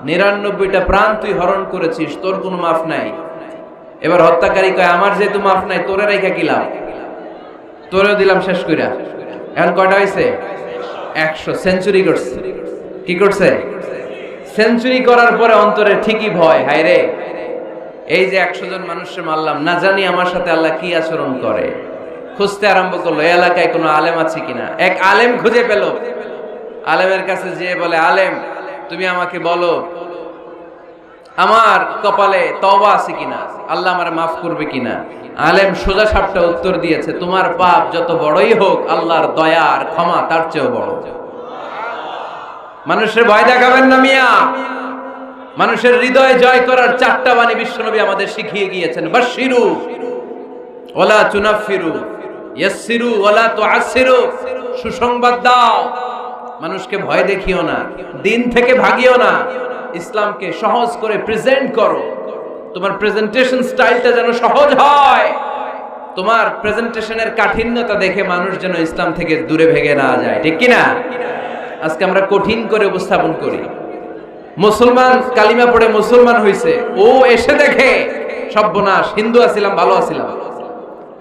99টা প্রাণ তুই হরণ করেছিস, তোর কোনো মাফ নাই। এবার হত্যাকারী কয়, আমার যেহেতু মাফ নাই, তোরে রেখা কিলাম, তোরেও দিলাম শেষ কইরা। এখন কয়টা হয়েছে? 100। সেঞ্চুরি করছে। কি করছে? সেঞ্চুরি করার পরে অন্তরে ঠিকই ভয়, হায় রে, এই যে 100 জন মানুষকে মারলাম, না জানি আমার সাথে আল্লাহ কি আচরণ করে। খুঁজতে আরম্ভ করলো, এই এলাকায় কোনো আলেম আছে কিনা। এক আলেম খুঁজে পেল। আলেমের কাছে যেয়ে বলে, আলেম, তুমি আমাকে বলো আমার কপালে তওবা আছে কিনা, আল্লাহ আমার মাফ করবে কিনা। আলেম সোজা সাপটা উত্তর দিয়েছে, তোমার পাপ যত বড়ই হোক, আল্লাহর দয়া আর ক্ষমা তার চেয়েও বড়। মানুষের ভয় দেখাবেন না মিয়া। মানুষের হৃদয় জয় করার 4টা বাণী বিশ্বনবী আমাদের শিখিয়ে গিয়েছেন। বাশশিরু ওয়ালা তুনাফিরু, ইয়াসসিরু ওয়ালা তুআসসিরু। সুসংবাদ দাও, মানুষকে ভয় দেখিও না, দিন থেকে ভাগিও না, ইসলামকে সহজ করে প্রেজেন্ট করো। তোমার প্রেজেন্টেশন স্টাইলটা যেন সহজ হয়, তোমার প্রেজেন্টেশনের কাঠিন্যতা দেখে মানুষ যেন ইসলাম থেকে দূরে ভেগে না যায়। ঠিক কি না? আজকে আমরা কঠিন করে উপস্থাপন করি। মুসলমান কালিমা পড়ে মুসলমান হইছে, ও এসে দেখে সর্বনাশ, হিন্দু আছিলাম ভালো আছিলাম।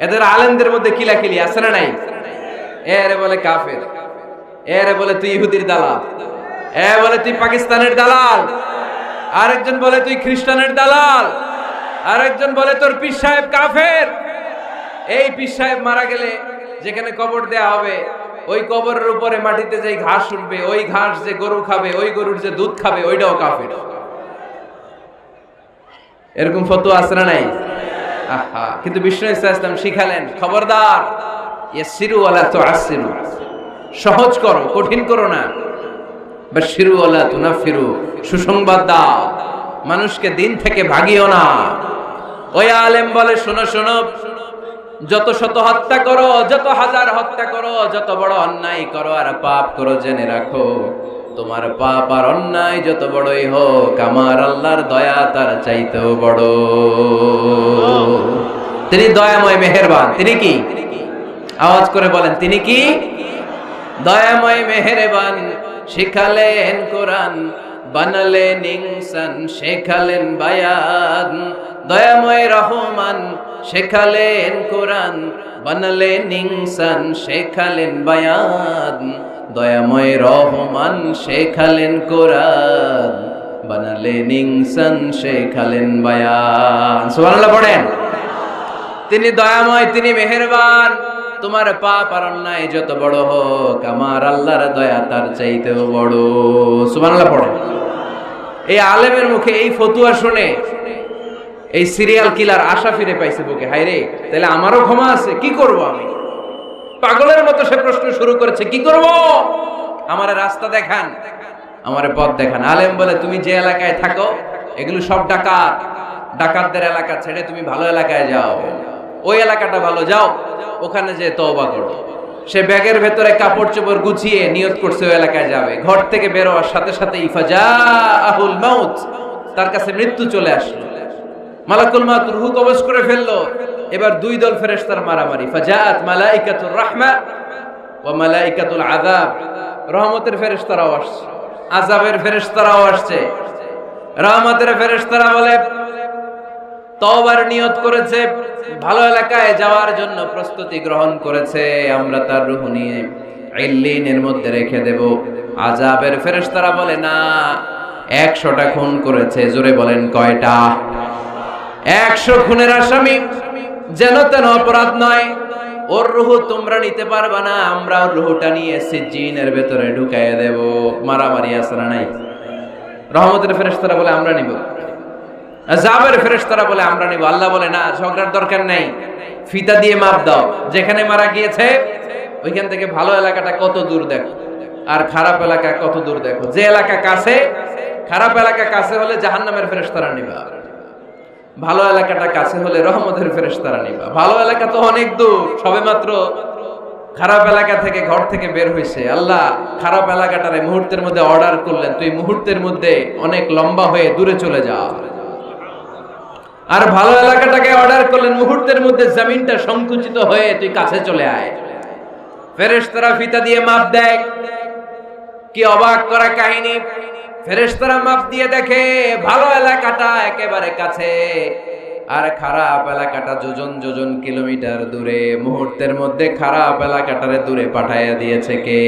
এদের আলেমদের মধ্যে কিলাকিলি আছে না নাই? এরে বলে কাফের, এরে বলে তুই ইহুদির দালাল, এ বলে তুই পাকিস্তানের দালাল, আরেকজন বলে তুই খ্রিস্টানের দালাল, আরেকজন বলে তোর পীর সাহেব কাফের। এই পীর সাহেব মারা গেলে যেখানে কবর দেয়া হবে, ওই কবরের উপরে মাটিতে যে ঘাস উঠবে, ওই ঘাস যে গরু খাবে, ওই গরুর যে দুধ খাবে, ওইটাও কাফের। এরকম ফতোয়া আছে না নাই? আহা, কিন্তু বিষ্ণু ইসলাম শিখালেন, খবরদার, ইয়াসসিরু ওয়ালা তুআসসিরু, সহজ করো, কঠিন করো না। বাশশিরু ওয়ালা তুনাফিরু, সুসংবাদ দাও, মানুষকে দিন থেকে ভাগিও না। ওই আলেম বলে, শোনো শোনো, যত শত হত্যা করো, যত হাজার হত্যা করো, যত বড় অন্যায় করো আর পাপ করো, জেনে রাখো, তোমার পাপ আর অন্যায় যত বড়ই হোক, আমার আল্লাহর দয়া তার চাইতেও বড়। তিনি দয়াময়, মেহেরবান। তিনি কি? আওয়াজ করে বলেন, তিনি কি? দয়াময়, মেহেরবান। শিখালেন কোরআন, বানালেন ইনসান, শেখালেন বায়ান। দয়াময় রহমান, শেখালেন কোরআন, বানালেন ইনসান, শেখালেন বায়ান। দয়াময় রহমান, শেখালেন কোরআন, বানালেন ইনসান, শেখালেন বায়ান। সুবহানাল্লাহ পড়েন। তিনি দয়াময়, তিনি মেহেরবান। তোমার পাপ আর অন্যায় যত বড় হোক, আমার আল্লাহর দয়া তার চাইতেও বড়। সুবহানাল্লাহ পড়েন। এই আলেমের মুখে এই ফতুয়া শুনে এই সিরিয়াল কিলার আশা ফিরে পাইছে বুকে। হায় রে, তাহলে আমারও ক্ষমা আছে, কি করব আমি? পাগলের মতো সে প্রশ্ন শুরু করেছে, কি করব? আমারে রাস্তা দেখান, আমারে পথ দেখান। আলেম বলে, তুমি যে এলাকায় থাকো এগুলো সব ডাকাত, ডাকাতদের এলাকা ছেড়ে তুমি ভালো এলাকায় যাও, ওই এলাকাটা ভালো, যাও ওখানে যে তওবা করো। সে ব্যাগের ভেতরে কাপড় চোপড় গুছিয়ে নিয়ত করছে ওই এলাকায় যাবে। ঘর থেকে বের হওয়ার সাথে সাথে ইফাজাহুল মাউত, তার কাছে মৃত্যু চলে আসলো। মালাকুল মাউত রূহ কবজ করে ফেললো। এবার দুই দল ফেরেশতার মারামারি। ফাজাআত মালাইকাতুর রাহমা ওয়া মালাইকাতুল আযাব। রহমতের ফেরেশতারাও আসছে, আযাবের ফেরেশতারাও আসছে, রহমতের ফেরেশতারা বলে তওবার নিয়ত করেছে, ভালো এলাকায় যাওয়ার জন্য প্রস্তুতি গ্রহণ করেছে, আমরা তার রূহ নিয়ে ইল্লিনের মধ্যে রেখে দেব। আযাবের ফেরেশতারা বলে না, 100টা খুন করেছে। জোরে বলেন কয়টা? 100 খুনের আসামি, যেন তেন অপরাধ নয়। ওর রূহ তোমরা নিতে পারবা না, আমরা ওর রূহটা নিয়ে সিজ্জিনের ভেতরে ঢুকাইয়ে দেব। মারামারি আছে না নাই? রহমতের ফেরেশতারা বলে আমরা নিব, আযাবের ফেরেশতারা বলে আমরা নিব। আল্লাহ বলে না, ঝগড়ার দরকার নেই, ফিতা দিয়ে মাপ দাও। যেখানে মারা গিয়েছে ওইখান থেকে ভালো এলাকাটা কত দূর দেখো, আর খারাপ এলাকা কত দূর দেখো। যে এলাকা কাছে, খারাপ এলাকা কাছে হলে জাহান্নামের ফেরেশতারা নিবা, ভালো এলাকাটা কাছে হলে রহমতের ফেরেশতারা নিবা। ভালো এলাকা তো অনেক দূর, সবেমাত্র খারাপ এলাকা থেকে ঘর থেকে বের হইছে, আল্লাহ খারাপ এলাকাটারে মুহূর্তের মধ্যে অর্ডার করলেন, তুই মুহূর্তের মধ্যে অনেক লম্বা হয়ে দূরে চলে যা। আর ভালো এলাকাটাকে অর্ডার করলেন, মুহূর্তের মধ্যে জমিনটা সংকুচিত হয়ে তুই কাছে চলে আয়। ফেরেশতারা ফিতা দিয়ে মাপ দেয়। কি অবাক করা কাহিনী! ফেরেশতারা মাপ দিয়ে দেখে ভালো এলাকাটা একেবারে কাছে, আর খারাপ এলাকাটা যোজন যোজন কিলোমিটার দূরে। মুহূর্তের মধ্যে খারাপ এলাকাটারে দূরে পাঠাইয়া দিয়েছে কে?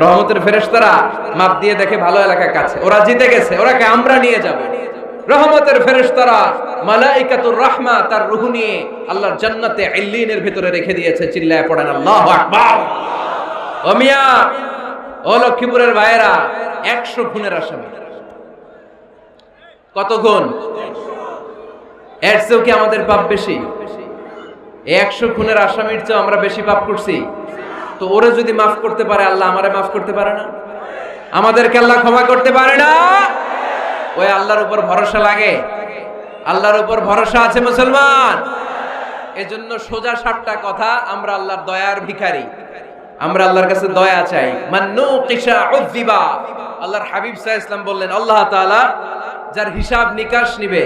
রহমতের ফেরেশতারা মাপ দিয়ে দেখে ভালো এলাকা কাছে, ওরা জিতে গেছে, ওরাকে আমরা নিয়ে যাব। রহমতের ফেরেশতারা মালাইকাতুর রাহমা তার রূহ নিয়ে আল্লাহর জান্নাতে ইল্লিনের ভিতরে রেখে দিয়েছে। চিল্লায় পড়েন আল্লাহু আকবার। ও মিয়া, ও লক্ষ্মীপুরের ভাইয়েরা, 100 খুনের আসামি। কত খুন? এর চেয়েও কি আমাদের পাপ বেশি? 100 খুনের আসামির চেয়ে আমরা বেশি পাপ করছি। তো ওরে যদি মাফ করতে পারে আল্লাহ, আমারে মাফ করতে পারে না? আমাদেরকে আল্লাহ ক্ষমা করতে পারে না? ওই আল্লাহর উপর ভরসা লাগে? আল্লাহর উপর ভরসা আছে মুসলমান? এজন্য সোজা সাপটা কথা, আমরা আল্লাহর দয়ার ভিখারি, আমরা আল্লাহর কাছে দয়া চাই। মান্নু কিশা উযিবা। আল্লাহর হাবিব সাল্লাল্লাহু আলাইহি ওয়াসাল্লাম বললেন, আল্লাহ তাআলা যার হিসাব নিকাশ নিবে,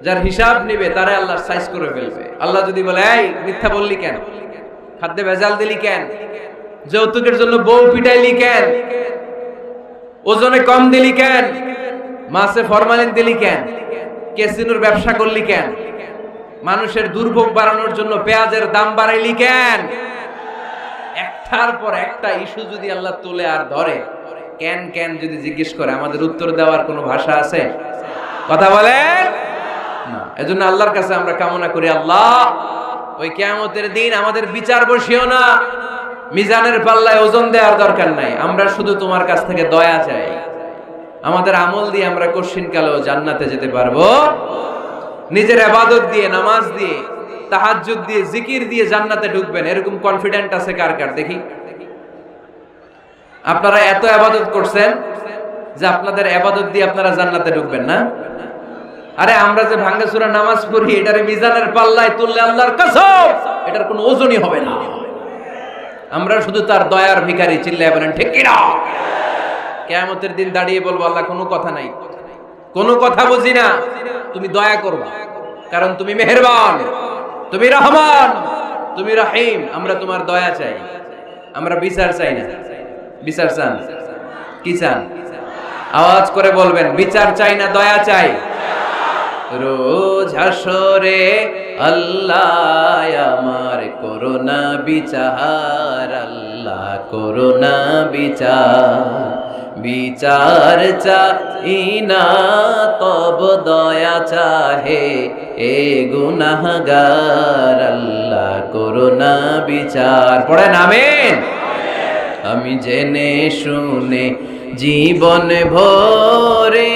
যার হিসাব নিবে তারে আল্লাহ সাইজ করে ফেলবে। আল্লাহ যদি বলে, এই মিথ্যা বললি কেন, খাদ্যে ভেজাল দিলি কেন, যৌতুকের জন্য বউ পিটাইলি কেন, ওজনে কম দিলি কেন, মাছে ফরমালিন দিলি কেন, ক্যাসিনোর ব্যবসা করলি কেন, মানুষের দুর্ভোগ বাড়ানোর জন্য পেঁয়াজের দাম বাড়াইলি কেন, একটার পর একটা ইস্যু যদি আল্লাহ তুলে আর ধরে, কেন কেন যদি জিজ্ঞেস করে, আমাদের উত্তর দেওয়ার কোনো ভাষা আছে? কথা বলেন না। এজন্য আল্লাহর কাছে আমরা কামনা করি, আল্লাহ ওই কিয়ামতের দিন আমাদের বিচার বসিও না, মিজানের পাল্লায় ওজন দেওয়ার দরকার নাই, আমরা শুধু তোমার কাছ থেকে দয়া চাই। আমাদের আমল দিয়ে আমরা কঠিনকালেও জান্নাতে যেতে পারবো। নিজের ইবাদত দিয়ে, নামাজ দিয়ে, তাহাজ্জুদ দিয়ে, জিকির দিয়ে জান্নাতে ঢুকবেন, এরকম কনফিডেন্ট আছে কার কার? দেখি। আপনারা এত ইবাদত করছেন যে আপনাদের ইবাদত দিয়ে আপনারা জান্নাতে ঢুকবেন না? আরে আমরা যে ভাঙ্গাচুরা নামাজ পড়ি, এটারে মিজানের পাল্লায় তুললে আল্লাহর কসম এটার কোনো ওজনই হবে না। আমরা শুধু তার দয়ার ভিখারি। চিল্লায় বলেন ঠিক কি না? কিয়ামতের দিন দাঁড়িয়ে বলবো, আল্লাহ কোনো কথা নাই, কোনো কথা বুঝি না, তুমি দয়া করবা, কারণ তুমি মেহেরবান, তুমি রহমান, তুমি রহিম। আমরা তোমার দয়া চাই, আমরা বিচার চাই না। বিচার চান? কি চান? আওয়াজ করে বলবেন, বিচার চাই না দয়া চাই? রোজ হাসরে আল্লাহ আমার করোনা বিচার, আল্লাহ করোনা বিচার, বিচার চাই না তব দয়া চাহে এ গুনাহগার, আল্লাহ করোনা বিচার। পড়েন আমিন। আমি জেনে শুনে জীবন ভরে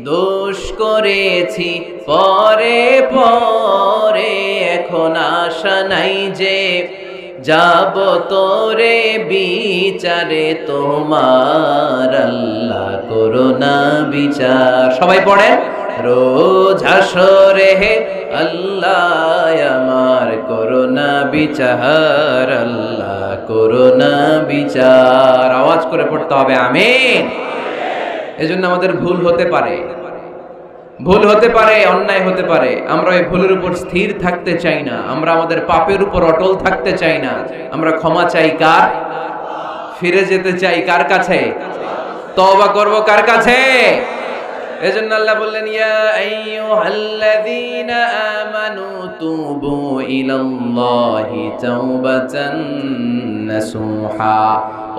দোষ করেছি পরে পরে, এখন আশা নাই যে যাব তোরে বিচারে তোমার, আল্লাহ করোনা বিচার। সবাই পড়েন, রোজ হাসরে হে আল্লাহ আমার করোনা বিচার, আল্লাহ করোনা বিচার। আওয়াজ করে পড়তে হবে আমিন। এজন্য আমাদের ভুল হতে পারে, ভুল হতে পারে, অন্যায় হতে পারে, আমরা এই ভুলের উপর স্থির থাকতে চাই না, আমরা আমাদের পাপের উপর অটল থাকতে চাই না। আমরা ক্ষমা চাই কার? ফিরে যেতে চাই কার কাছে? তওবা করব কার কাছে? এজন্য আল্লাহ বললেন ইয়া আইয়ুহাল্লাযীনা আমানু তুবু ইলাল্লাহি তাওবাতান নাসুহা।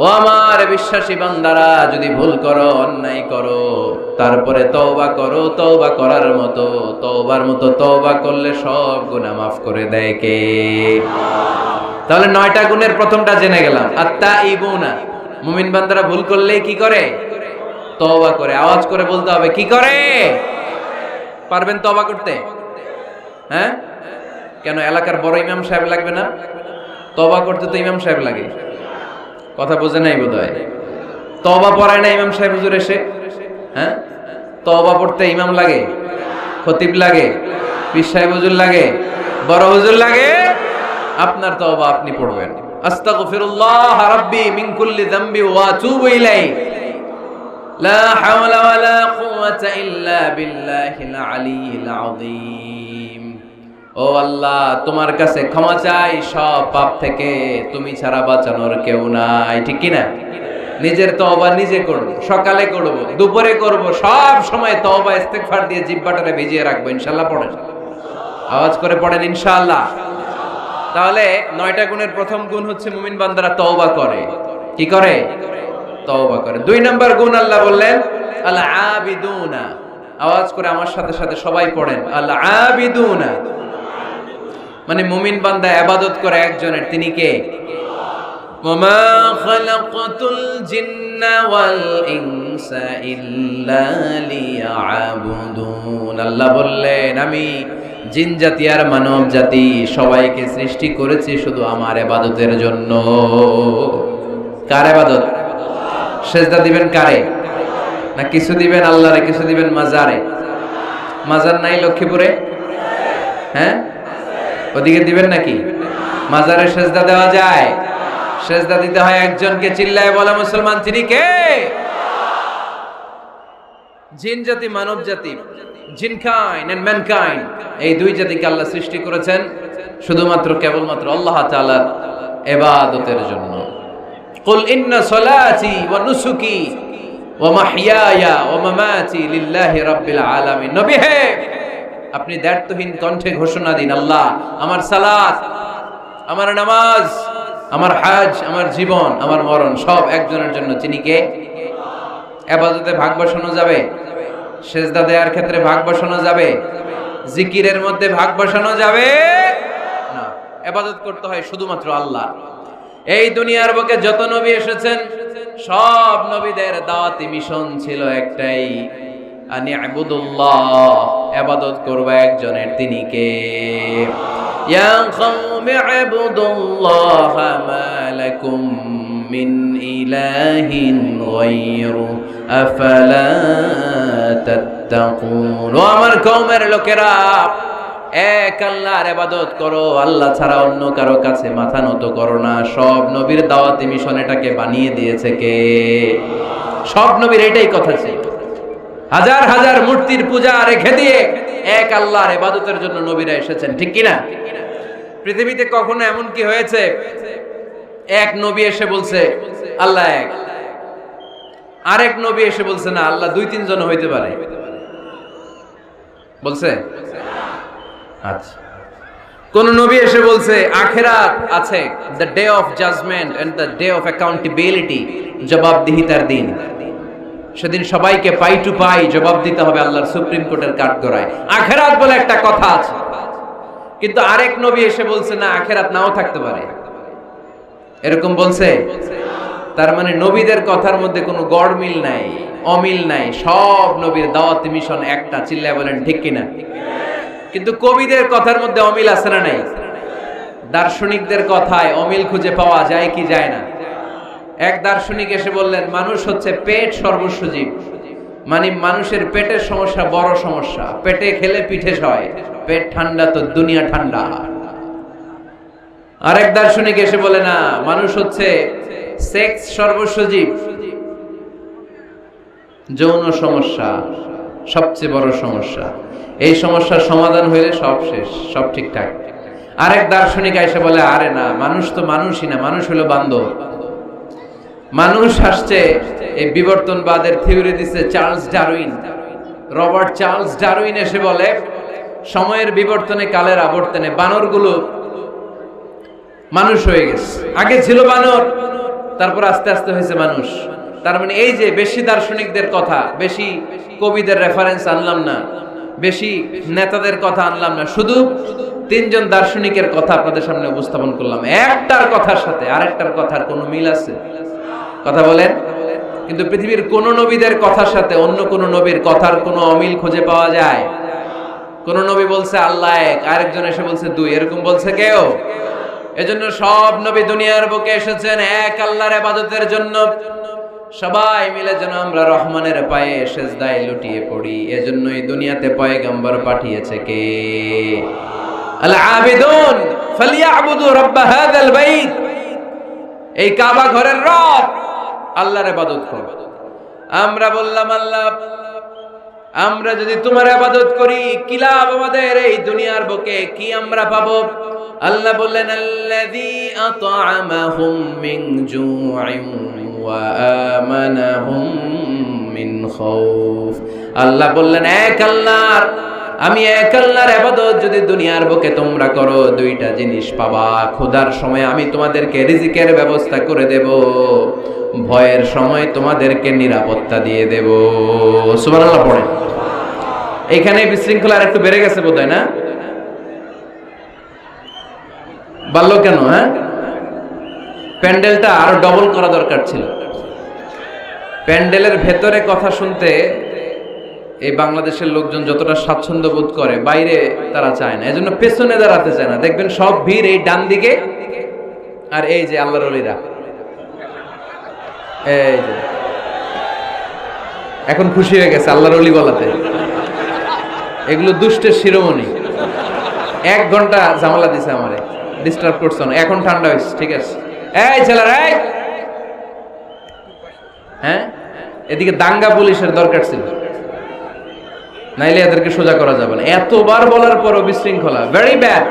ও আমার বিশ্বাসী বান্দারা, যদি ভুল করো, অন্যায় করো, তারপরে তওবা করো। তওবা করার মতো, তওবার মতো তওবা করলে সব গুনাহ মাফ করে দেয় কে? তাহলে 9টা গুণের প্রথমটা জেনে গেলাম, আত-তাইবুনা। মুমিন বান্দারা ভুল করলে কি করে? তওবা করে। আওয়াজ করে বলতে হবে, কি করে? পারবেন তওবা করতে? হ্যাঁ, কেন এলাকার বড় ইমাম সাহেব লাগবে না? তওবা করতে তো ইমাম সাহেব লাগে। কথা বোঝে নাই বোধহয়। তওবা পড়ায় না ইমাম সাহেব হুজুর এসে? হ্যাঁ, তওবা পড়তে ইমাম লাগে, খতিব লাগে, পীর সাহেব হুজুর লাগে, বড় হুজুর লাগে। আপনার তওবা আপনি পড়বেন। আস্তাগফিরুল্লাহ রাব্বি মিন কুল্লি যামবি ওয়া আতুবু ইলাইহি লা হাওলা ওয়ালা কুওয়াতা ইল্লা বিল্লাহিল আলিয়্যিল আযীম। ও আল্লাহ, তোমার কাছে ক্ষমা চাই সব পাপ থেকে, তুমি ছাড়া বাঁচানোর কেউ নাই। ঠিক কি না? নিজের তওবা নিজে করব, সকালে করব, দুপুরে করব, সব সময় তওবা ইস্তেগফার দিয়ে জিহ্বাটারে ভিজিয়ে রাখবো। ইনশাআল্লাহ পড়েন, আওয়াজ করে পড়েন ইনশাআল্লাহ। তাহলে 9টা গুণের প্রথম গুণ হচ্ছে মুমিন বান্দারা তওবা করে। কি করে? তওবা করে। 2 নাম্বার গুণ আল্লাহ বললেন আল আবিদুনা। আওয়াজ করে আমার সাথে সাথে সবাই পড়েন, আল আবিদুনা। মানে মুমিন বান্দা ইবাদত করে একজনের, তিনি কে? ওয়ামা খালাকাতুল জিন্না ওয়াল ইনসা ইল্লা লিয়াবুদুন। আল্লাহ বললেন, আমি জিন জাতি আর মানব জাতি সবাইকে সৃষ্টি করেছি শুধু আমার ইবাদতের জন্য। কার ইবাদত? সেজদা দিবেন কারে? না কিছু দিবেন আল্লাহরে, কিছু দিবেন মাজারে? মাজার নাই লক্ষ্মীপুরে? হ্যাঁ, ওদিকে দিবেন নাকি? মাজারে সেজদা দেওয়া যায়? সেজদা দিতে হয় একজনকে। চিল্লায় বলা মুসলমান, তিনি কে? জিন জাতি মানব জাতি, জিনকাইন্ড এন্ড ম্যানকাইন্ড, এই 2 জাতিকে আল্লাহ সৃষ্টি করেছেন শুধুমাত্র কেবলমাত্র আল্লাহ তাআলার ইবাদতের জন্য। কুল ইন্না সলাতি ওয়া নুসুকি ওয়া মাহইয়ায়া ওয়া মামাতি লিল্লাহি রাব্বিল আলামিন। নবী হে, আপনি দ্ব্যর্থহীন কণ্ঠে ঘোষণা দিন, আল্লাহ, আমার সালাত, আমার নামাজ, আমার হজ, আমার জীবন, আমার মরণ সব একজনের জন্য। তিনি কে? ইবাদতে ভাগ বসানো যাবে? সেজদা দেওয়ার ক্ষেত্রে ভাগ বসানো যাবে? জিকিরের মধ্যে ভাগ বসানো যাবে না। ইবাদত করতে হয় শুধুমাত্র আল্লাহ। এই দুনিয়ার বুকে যত নবী এসেছেন, সব নবীদের দাওয়াতি মিশন ছিল একটাই, আনি ইবুদুল্লাহ, ইবাদত করবে একজনের। তিনি কে? ইয়া কওমি ইবুদুল্লাহ মা লাকুম মিন ইলাহিন গায়রু আফালা তাত্তাকুন। ও আমার কওমের লোকেরা, এক আল্লাহর ইবাদত করো, আল্লাহ ছাড়া অন্য কারো কাছে মাথা নত করো না। সব নবীর দাওয়াতি মিশন এটাকে বানিয়ে দিয়েছে কে? সব নবীর এটাই কথা ছিল। হাজার হাজার মূর্তির পূজা রেখে দিয়ে এক আল্লাহর ইবাদতের জন্য নবীরা এসেছেন। ঠিক কি না? পৃথিবীতে কখনো এমন কি হয়েছে এক নবী এসে বলছে আল্লাহ এক, আরেক নবী এসে বলছে না আল্লাহ 2-3 জন হইতে পারে? বলছে? আচ্ছা, কোন নবী এসে বলছে আখিরাত আছে, the day of judgment and the day of accountability, জবাবদিহিতার দিন, সেদিন সবাইকে পাই টু পাই জবাব দিতে হবে আল্লাহর সুপ্রিম কোর্টের কাঠগড়ায়। আখিরাত বলে একটা কথা আছে, কিন্তু আরেক নবী এসে বলছে না আখিরাত নাও থাকতে পারে। এরকম বলছে? তার মানে নবীদের কথার মধ্যে কোনো গড়মিল নাই, অমিল নাই। সব নবীর দাওয়াতি মিশন একটা। চিল্লায় বলেন ঠিক কিনা? কিন্তু কবিদের কথার মধ্যে অমিল আছে না নাই? দার্শনিকদের কথায় অমিল খুঁজে পাওয়া যায় কি যায় না? এক দার্শনিক এসে বললেন মানুষ হচ্ছে পেট সর্বস্ব জীব, মানে মানুষের পেটের সমস্যা বড় সমস্যা, পেটে খেলে পিঠে সয়, পেট ঠান্ডা তো দুনিয়া ঠান্ডা। আরেক দার্শনিক এসে বলে না, মানুষ হচ্ছে সেক্স সর্বস্ব জীব, যৌন সমস্যা সবচেয়ে বড় সমস্যা, এই সমস্যার সমাধান হইলে সব শেষ, সব ঠিকঠাক। আরেক দার্শনিক এসে বলে আরে না, মানুষ তো মানুষই না, মানুষ হলো বান্দর। মানুষ আসছে এই বিবর্তনবাদের থিওরি দিচ্ছে Charles Darwin. Robert Charles Darwin এসে বলে সময়ের বিবর্তনে কালের আবর্তনে বানরগুলো মানুষ হয়ে গেছে। আগে ছিল বানর, তারপর আস্তে আস্তে হয়েছে মানুষ। তার মানে এই যে বেশি দার্শনিকদের কথা, বেশি কবিদের রেফারেন্স আনলাম না, বেশি নেতাদের কথা আনলাম না, শুধু তিনজন দার্শনিকের কথা আপনাদের সামনে উপস্থাপন করলাম। একটার কথার সাথে আরেকটার কথার কোনো মিল আছে? কথা বলেন। কিন্তু পৃথিবীর কোন নবীদের কথার সাথে অন্য কোন নবীর কথার কোনো অমিল খুঁজে পাওয়া যায়? কোন নবী বলছে আল্লাহ এক, আরেকজন এসে বলছে দুই, এরকম বলছে কেউ? এজন্য সব নবী দুনিয়ার বুকে এসেছেন এক আল্লাহর ইবাদতের জন্য। সবাই মিলে যেন আমরা রহমানের পায়ে সেজদায় লুটিয়ে পড়ি। এজন্যই দুনিয়াতে পয়গম্বর পাঠিয়েছে কে? আল আবিদুন ফালিয়াবুদু রাব্ব হাযাল বাইত। এই কাবা ঘরের রব আল্লাহর ইবাদত করো। আমরা বললাম আল্লাহ, আমরা যদি তোমার ইবাদত করি কি লাভ আমাদের এই দুনিয়ার বুকে, কি আমরা পাবো? আল্লাহ বললেন আল্লাযী আত'আমাহুম মিন জু'ইন ওয়া আমানাহুম মিন খাউফ। আল্লাহ বললেন এক আল্লাহর, আমি এক আল্লাহর ইবাদত যদি দুনিয়ার বুকে তোমরা করো, দুইটা জিনিস পাবা। ক্ষুধার সময় আমি তোমাদেরকে রিজিকের ব্যবস্থা করে দেব, ভয়ের সময় তোমাদেরকে নিরাপত্তা দিয়ে দেব। সুবহানাল্লাহ পড়েন। এইখানে বিশৃঙ্খলা আর একটু বেড়ে গেছে বোধহয়, না? বাড়লো কেন? হ্যাঁ, প্যান্ডেলটা আরো ডবল করা দরকার ছিল। প্যান্ডেলের ভেতরে কথা শুনতে এই বাংলাদেশের লোকজন যতটা স্বাচ্ছন্দ্য বোধ করে, বাইরে তারা চায় না। এজন্য পেছনে দাঁড়াতে চায় না। দেখবেন সব ভিড় এই ডান দিকে, আর এই যে আল্লাহর ওলিরা, এই যে এখন খুশি হয়ে গেছে আল্লাহর ওলি বলাতে। এগুলো দুষ্টের শিরোমণি। 1 ঘন্টা ঝামেলা দিছে আমারে, ডিস্টার্ব করছো না। এখন ঠান্ডা হয়েছে, ঠিক আছে? এই ছেলেরা, এই হ্যাঁ, এদিকে দাঙ্গা পুলিশের দরকার ছিল, নাইলে এদেরকে সোজা করা যাবে না। এতবার বলার পরও বিশৃঙ্খলা, ভেরি ব্যাড,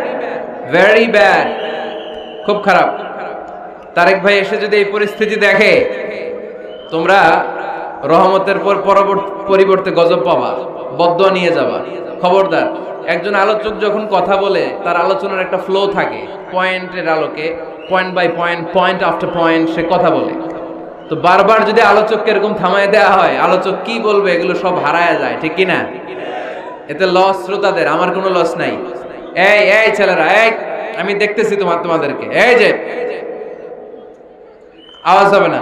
ভেরি ব্যাড, খুব খারাপ। তারেক ভাই এসে যদি এই পরিস্থিতি দেখে, তোমরা রহমতের পর পরিবর্তে গজব পাবা, বদদোয়া নিয়ে যাবা। খবরদার। একজন আলোচক যখন কথা বলে, তার আলোচনার একটা ফ্লো থাকে, পয়েন্টের আলোকে, point by point, point after point সে কথা বলে। তো বারবার যদি আলোচককে এরকম থামায় দেওয়া হয়, আলোচক কি বলবে এগুলো সব হারায় যায়, ঠিক কি না? এতে লস শ্রোতাদের, আমার কোনো লস নাই। এই এই ছেলেরা, এই আমি দেখতেছি তোমাদেরকে, এই যে আওয়াজ হবে না,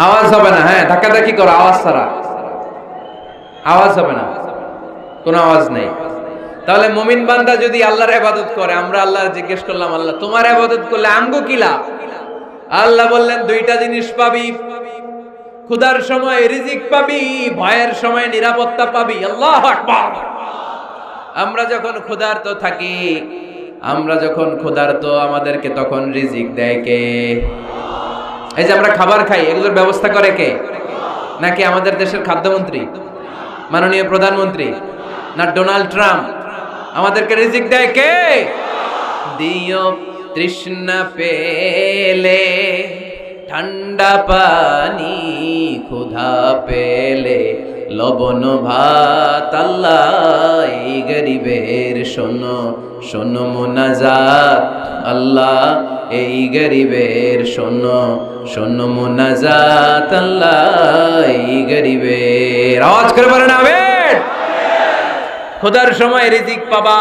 আওয়াজ হবে না। হ্যাঁ, ধাক্কাধাক্কি করো, আওয়াজ ছাড়া আওয়াজ হবে না, কোনো আওয়াজ নেই। তাহলে মুমিন বান্দা যদি আল্লাহর ইবাদত করে, আমরা আল্লাহর জিজ্ঞেস করলাম আল্লাহ তোমার ইবাদত করলে আমগো কি লাভ? আল্লাহ বললেন দুইটা জিনিস পাবি, ক্ষুধার সময় রিজিক পাবি, ভয়ের সময় নিরাপত্তা পাবি। আল্লাহু আকবার। আমরা যখন ক্ষুধার্ত থাকি, আমরা যখন ক্ষুধার্ত, আমাদেরকে তখন রিজিক দেয় কে? এই যে আমরা খাবার খাই, এগুলোর ব্যবস্থা করে কে? নাকি আমাদের দেশের খাদ্যমন্ত্রী, মাননীয় প্রধানমন্ত্রী, না ডোনাল্ড ট্রাম্প? আমাদেরকে রিজিক দেয় কে? দিও তৃষ্ণা পেলে ঠান্ডা পানি, ক্ষুধা পেলে লবণ ভাত। আল্লাহ এই গরিবের শোনো শোনো মুনাজাত, আল্লাহ এই গরিবের শোনো শোনো মুনাজাত, আল্লাহ এই গরিবের। আওয়াজ করে বলেন আমিন। খোদার সময় রিজিক পাবা,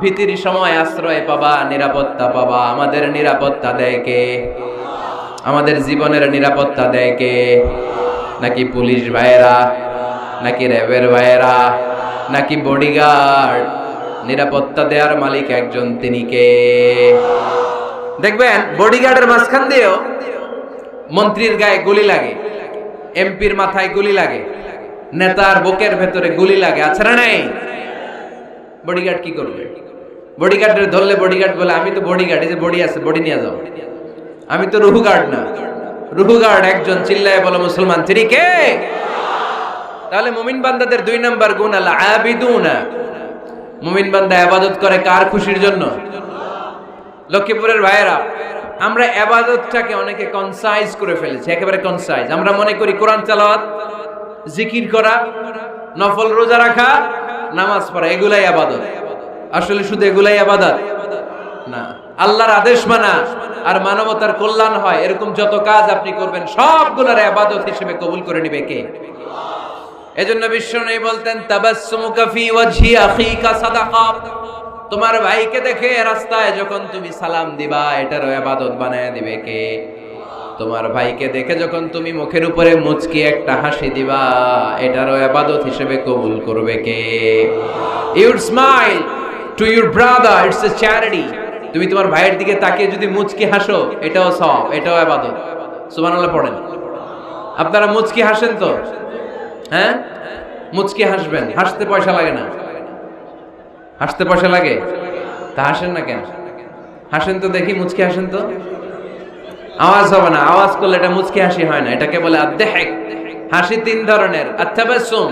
ভীতির সময় আশ্রয় পাবা, নিরাপত্তা পাবা। আমাদের নিরাপত্তা দেয় কে? আমাদের জীবনের নিরাপত্তা দেয় কে? নাকি পুলিশ ভাইয়েরা, নাকি র্যাবের ভাইয়েরা, নাকি বডিগার্ড? নিরাপত্তা দেওয়ার মালিক একজন, তিনি কে? দেখবেন বডিগার্ডের মাঝখান দিয়েও মন্ত্রীর গায়ে গুলি লাগে, এমপির মাথায় গুলি লাগে, নেতার বুকের ভেতরে গুলি লাগে, আছে না নাই? বডিগার্ড কি করবে? বডিগার্ডের ধরলে বডিগার্ড বলে আমি তো বডিগার্ড, এই যে বডি আছে, বডি নিয়ে যাও। আমি তো রুহু গার্ড না। রুহু গার্ড একজন, চিল্লায় বলো মুসলমান, তিনি কে? তাহলে মুমিন বান্দাদের 2 নাম্বার গুণ আল আবিদুনা। মুমিন বান্দা ইবাদত করে কার খুশির জন্য? লক্ষ্মীপুরের ভাইয়েরা, আমরা ইবাদতটাকে অনেকে কনসাইজ করে ফেলেছি, একেবারে কনসাইজ। আমরা মনে করি কোরআন তেলাওয়াত, জিকির করা, নফল রোজা রাখা, নামাজ পড়া এগুলাই ইবাদত। আসলে শুধু এগুলাই ইবাদত না। আল্লাহর আদেশ মানা আর মানবতার কল্যাণ হয় এরকম যত কাজ আপনি করবেন সবগুলোর ইবাদত হিসেবে কবুল করে নিবে কে? এজন্য বিশ্বনবী বলতেন তাবাসসুমুকা ফি ওয়াজহি আখিকা সাদাকা। তোমার ভাইকে দেখে রাস্তায় যখন তুমি সালাম দিবা এটারও ইবাদত বানায় দিবে কে? তোমার ভাইকে দেখে যখন তুমি মুখের উপরে মুচকি একটা হাসি দিবা এটারও ইবাদত হিসেবে কবুল করবে কে? You smile to your brother, it's a charity. তুমি তোমার ভাইয়ের দিকে তাকিয়ে যদি মুচকি হাসো এটাও সওয়াব, এটাও ইবাদত। সুবহানাল্লাহ পড়েন। আপনারা মুচকি হাসেন তো? হ্যাঁ, মুচকি হাসবেন। হাসতে পয়সা লাগে না। হাসতে পয়সা লাগে? তা হাসেন না কেন? হাসেন তো দেখি, মুচকি হাসেন তো। আওয়াজ হবে না, আওয়াজ করলে এটা মুচকি হাসি হয় না, এটাকে বলে আদ-দাহিক। হাসি তিন ধরনের, আত-তাবাসসুম,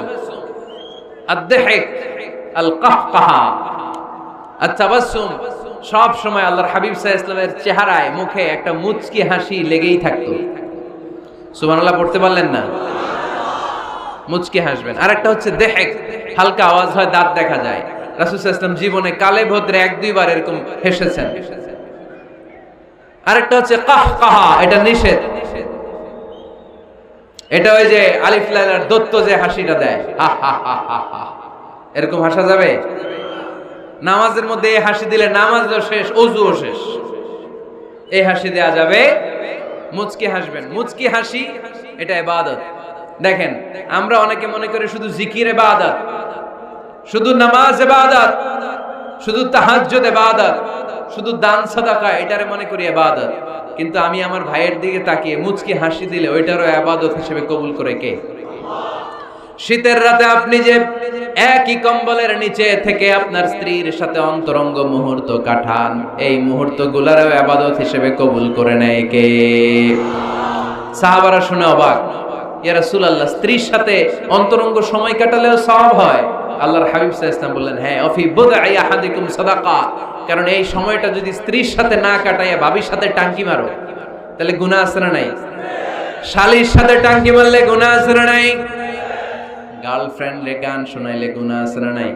আদ-দাহিক, আল-কাহকাহা। আত-তাবাসসুম সব সময় আল্লাহর হাবিব সাল্লাল্লাহু আলাইহি ওয়াসাল্লামের চেহারায় মুখে একটা মুচকি হাসি লেগেই থাকতো। সুবহানাল্লাহ পড়তে পারলেন না? মুচকি হাসবেন। আরেকটা হচ্ছে দাহিক, হালকা আওয়াজ হয়, দাঁত দেখা যায়। রাসূল সাল্লাল্লাহু আলাইহি ওয়াসাল্লাম জীবনে কালে ভদ্রে এক দুইবার এরকম হেসেছেন। আরেকটা হচ্ছে কাহকাহা, এটা নিষেধ। এটা ওই যে আলিফ লাইলার দত্ত যে হাসিটা দেয়, হা হা হা হা হা, এরকম হাসা যাবে? নামাজের মধ্যে এই হাসি দিলে নামাজও শেষ, ওযুও শেষ। এই হাসি দেয়া যাবে। মুচকি হাসবেন। মুচকি হাসি এটা ইবাদত। দেখেন, আমরা অনেকে মনে করি শুধু জিকির ইবাদত, শুধু নামাজ ইবাদত, শুধু তাহাজ্জুদ ইবাদত, শুধু দান সাদাকা এটারে মনে করি ইবাদত। কিন্তু আমি আমার ভাইয়ের দিকে তাকিয়ে মুচকি হাসি দিলে ওইটারও ইবাদত হিসেবে কবুল করে কে? শীতের রাতে আপনি যে একই কম্বলের নিচে থেকে আপনার স্ত্রীর সাথে অন্তরঙ্গ মুহূর্ত কাটান, এই মুহূর্তগুলোরও ইবাদত হিসেবে কবুল করে নেয় কে? সাহাবারা শুনে অবাক, ইয়া রাসূলুল্লাহ, স্ত্রীর সাথে অন্তরঙ্গ সময় কাটালেও সওয়াব হয়? আল্লাহর হাবিব সাল্লাল্লাহু আলাইহি ওয়াসাল্লাম বললেন, হ্যাঁ, অফি বুদআই আহাদিকুম সাদাকা। কারণ এই সময়টা যদি স্ত্রীর সাথে না কাটাইয়া ভাবির সাথে টাঙ্কি মারো তাহলে গুনাহ আছে না নাই? শালীর সাথে টাঙ্কি মারলে গুনাহ আছে না নাই? গার্লফ্রেন্ডে গান শোনাইলে গুনাহ আছে না নাই?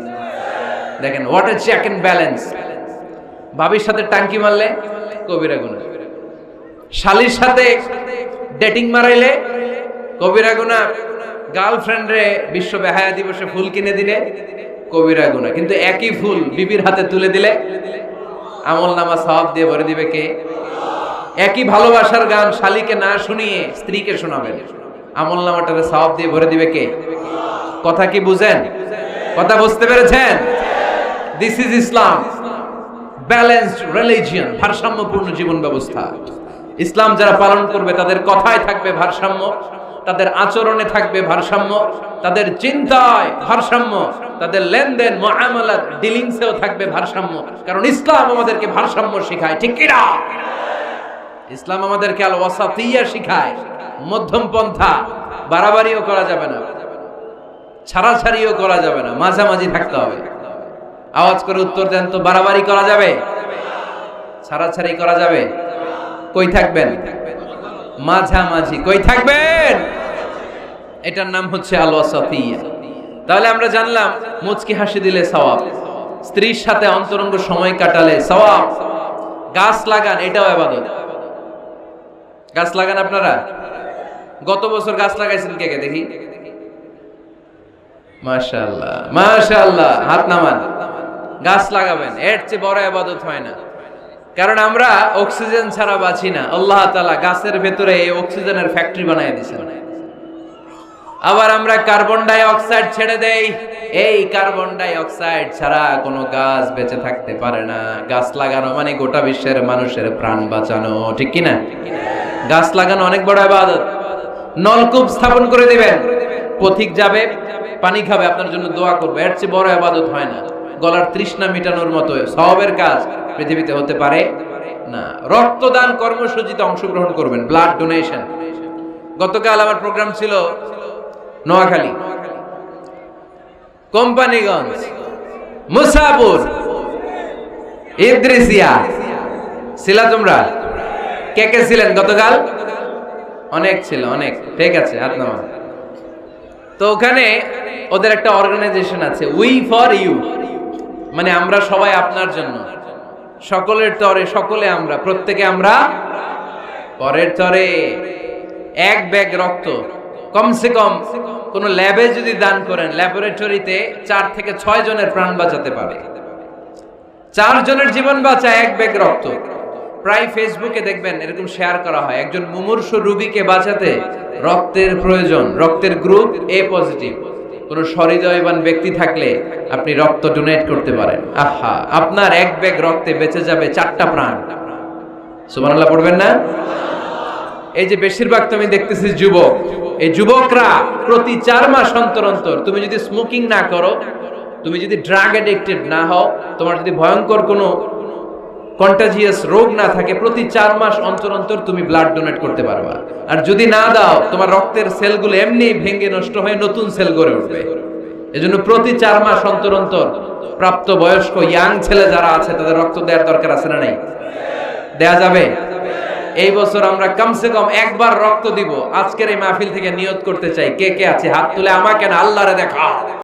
দেখেন, what a check and balance. ভাবির সাথে টাঙ্কি মারলে কবিরা গুনাহ, শালীর সাথে ডেটিং মারাইলে কবিরা গুনাহ, গার্লফ্রেন্ডে বিশ্ব বেহায়া দিবসে ফুল কিনে দিলে কবিরা গুনাহ। কিন্তু একই ফুল বিবির হাতে তুলে দিলে আমলনামা সওয়াব দিয়ে ভরে দিবে কে? একই ভালোবাসার গান শালীকে না শুনিয়ে স্ত্রীকে শোনাবেন, আমলনামাটারে সওয়াব দিয়ে ভরে দিবে কে? কথা কি বুঝেন? কথা বুঝতে পেরেছেন? This is Islam, balanced religion, ভারসাম্যপূর্ণ জীবন ব্যবস্থা। ইসলাম যারা পালন করবে তাদের কথায় থাকবে ভারসাম্য, তাদের আচরণে থাকবে ভারসাম্য, তাদের চিন্তায় ভারসাম্য, তাদের লেনদেন মুআমালাত ডিলিংসেও থাকবে ভারসাম্য। কারণ ইসলাম আমাদেরকে ভারসাম্য শেখায়, ঠিক কি না? ইসলাম আমাদেরকে আল ওয়াসাতিয়া শেখায়, মধ্যম পন্থা। বাড়াবাড়িও করা যাবে না, ছাড়াছাড়িও করা যাবে না, মাঝামাঝি থাকতে হবে। আওয়াজ করে উত্তর দেন তো, বাড়াবাড়ি করা যাবে? ছাড়াছাড়ি করা যাবে? কই থাকবেন? মাঝামাঝি। কই থাকবেন? এটার নাম হচ্ছে আল ওয়াসাতিয়া। তাহলে আমরা জানলাম মুচকি হাসি দিলে সওয়াব, স্ত্রীর সাথে অন্তরঙ্গ সময় কাটালে সওয়াব। গাছ লাগান, এটাও ইবাদত। গাছ লাগান আপনারা? গত বছর গাছ লাগাইছেন কে কে দেখি? মাশাআল্লাহ, মাশাআল্লাহ, হাত নামান। গাছ লাগাবেন, এর চেয়ে বড় ইবাদত হয় না। কারণ আমরা অক্সিজেন ছাড়া বাঁচি না। আল্লাহ তাআলা গাছের ভেতরে এই অক্সিজেনের ফ্যাক্টরি বানায় দিয়েছেন। আবার আমরা কার্বন ডাই অক্সাইড ছেড়ে দেই, এই কার্বন ডাই অক্সাইড ছাড়া কোনো গাছ বেঁচে থাকতে পারে না। গাছ লাগানো মানে গোটা বিশ্বের মানুষের প্রাণ বাঁচানো, ঠিক কি না? গাছ লাগানো অনেক বড় ইবাদত। নলকূপ স্থাপন করে দিবেন, পথিক যাবে পানি খাবে, আপনার জন্য দোয়া করবে, এর চেয়ে বড় ইবাদত হয় না। গলার তৃষ্ণা মেটানোর মতো সওয়াবের কাজ পৃথিবীতে হতে পারে না। রক্তদান কর্মসূচিতে অংশগ্রহণ করবেন, ব্লাড ডোনেশন। গতকাল আমার প্রোগ্রাম ছিল নোয়াখালী, কোম্পানিগঞ্জ, মুসাপুর, ইদ্রিসিয়া। ছিলা তোমরা? কে কে ছিলেন গতকাল? অনেক ছিল, অনেক। ঠিক আছে, হাত নামান। তো ওখানে ওদের একটা অর্গানাইজেশন আছে, উই ফর ইউ, মানে আমরা সবাই আপনার জন্য, সকলের তরে সকলে আমরা, প্রত্যেকে আমরা পরের তরে। এক ব্যাগ রক্ত কমসে কম কোন ল্যাবে যদি দান করেন, ল্যাবরেটরিতে 4 থেকে 6 জনের প্রাণ বাঁচাতে পারে। 4 জনের জীবন বাঁচায় এক ব্যাগ রক্ত। প্রায় ফেসবুকে দেখবেন এরকম শেয়ার করা হয়, একজন মুমূর্ষু রোগীকে বাঁচাতে রক্তের প্রয়োজন, রক্তের গ্রুপ এ পজিটিভ। কোন সহৃদয়বান ব্যক্তি থাকলে আপনি রক্ত ডোনেট করতে পারেন। আহা, আপনার এক ব্যাগ রক্তে বেঁচে যাবে 4টা প্রাণ। সুবহানাল্লাহ পড়বেন না? এই যে বেশিরভাগ তুমি দেখতেছি যুবক, এই যুবকরা প্রতি 4 মাস অন্তর অন্তর, তুমি যদি স্মোকিং না করো, তুমি যদি ড্রাগ এডিক্টেড না হও, তোমার যদি ভয়ঙ্কর কোনো কন্টাজিয়াস রোগ না থাকে, প্রতি 4 মাস অন্তর অন্তর তুমি ব্লাড ডোনেট করতে পারবা। আর যদি না দাও, তোমার রক্তের সেলগুলো এমনি ভেঙে নষ্ট হয়ে নতুন সেল গড়ে উঠবে। এজন্য প্রতি 4 মাস অন্তর অন্তর প্রাপ্ত বয়স্ক ইয়াং ছেলে যারা আছে তাদের রক্ত দেওয়ার দরকার আছে না নাই? দেয়া যাবে? এই বছর আমরা কমসে কম একবার রক্ত দিব। আজকের এই মাহফিল থেকে নিয়ত করতে চাই। কে কে আছে হাত তুলে? আমাকে না, আল্লাহরে দেখা।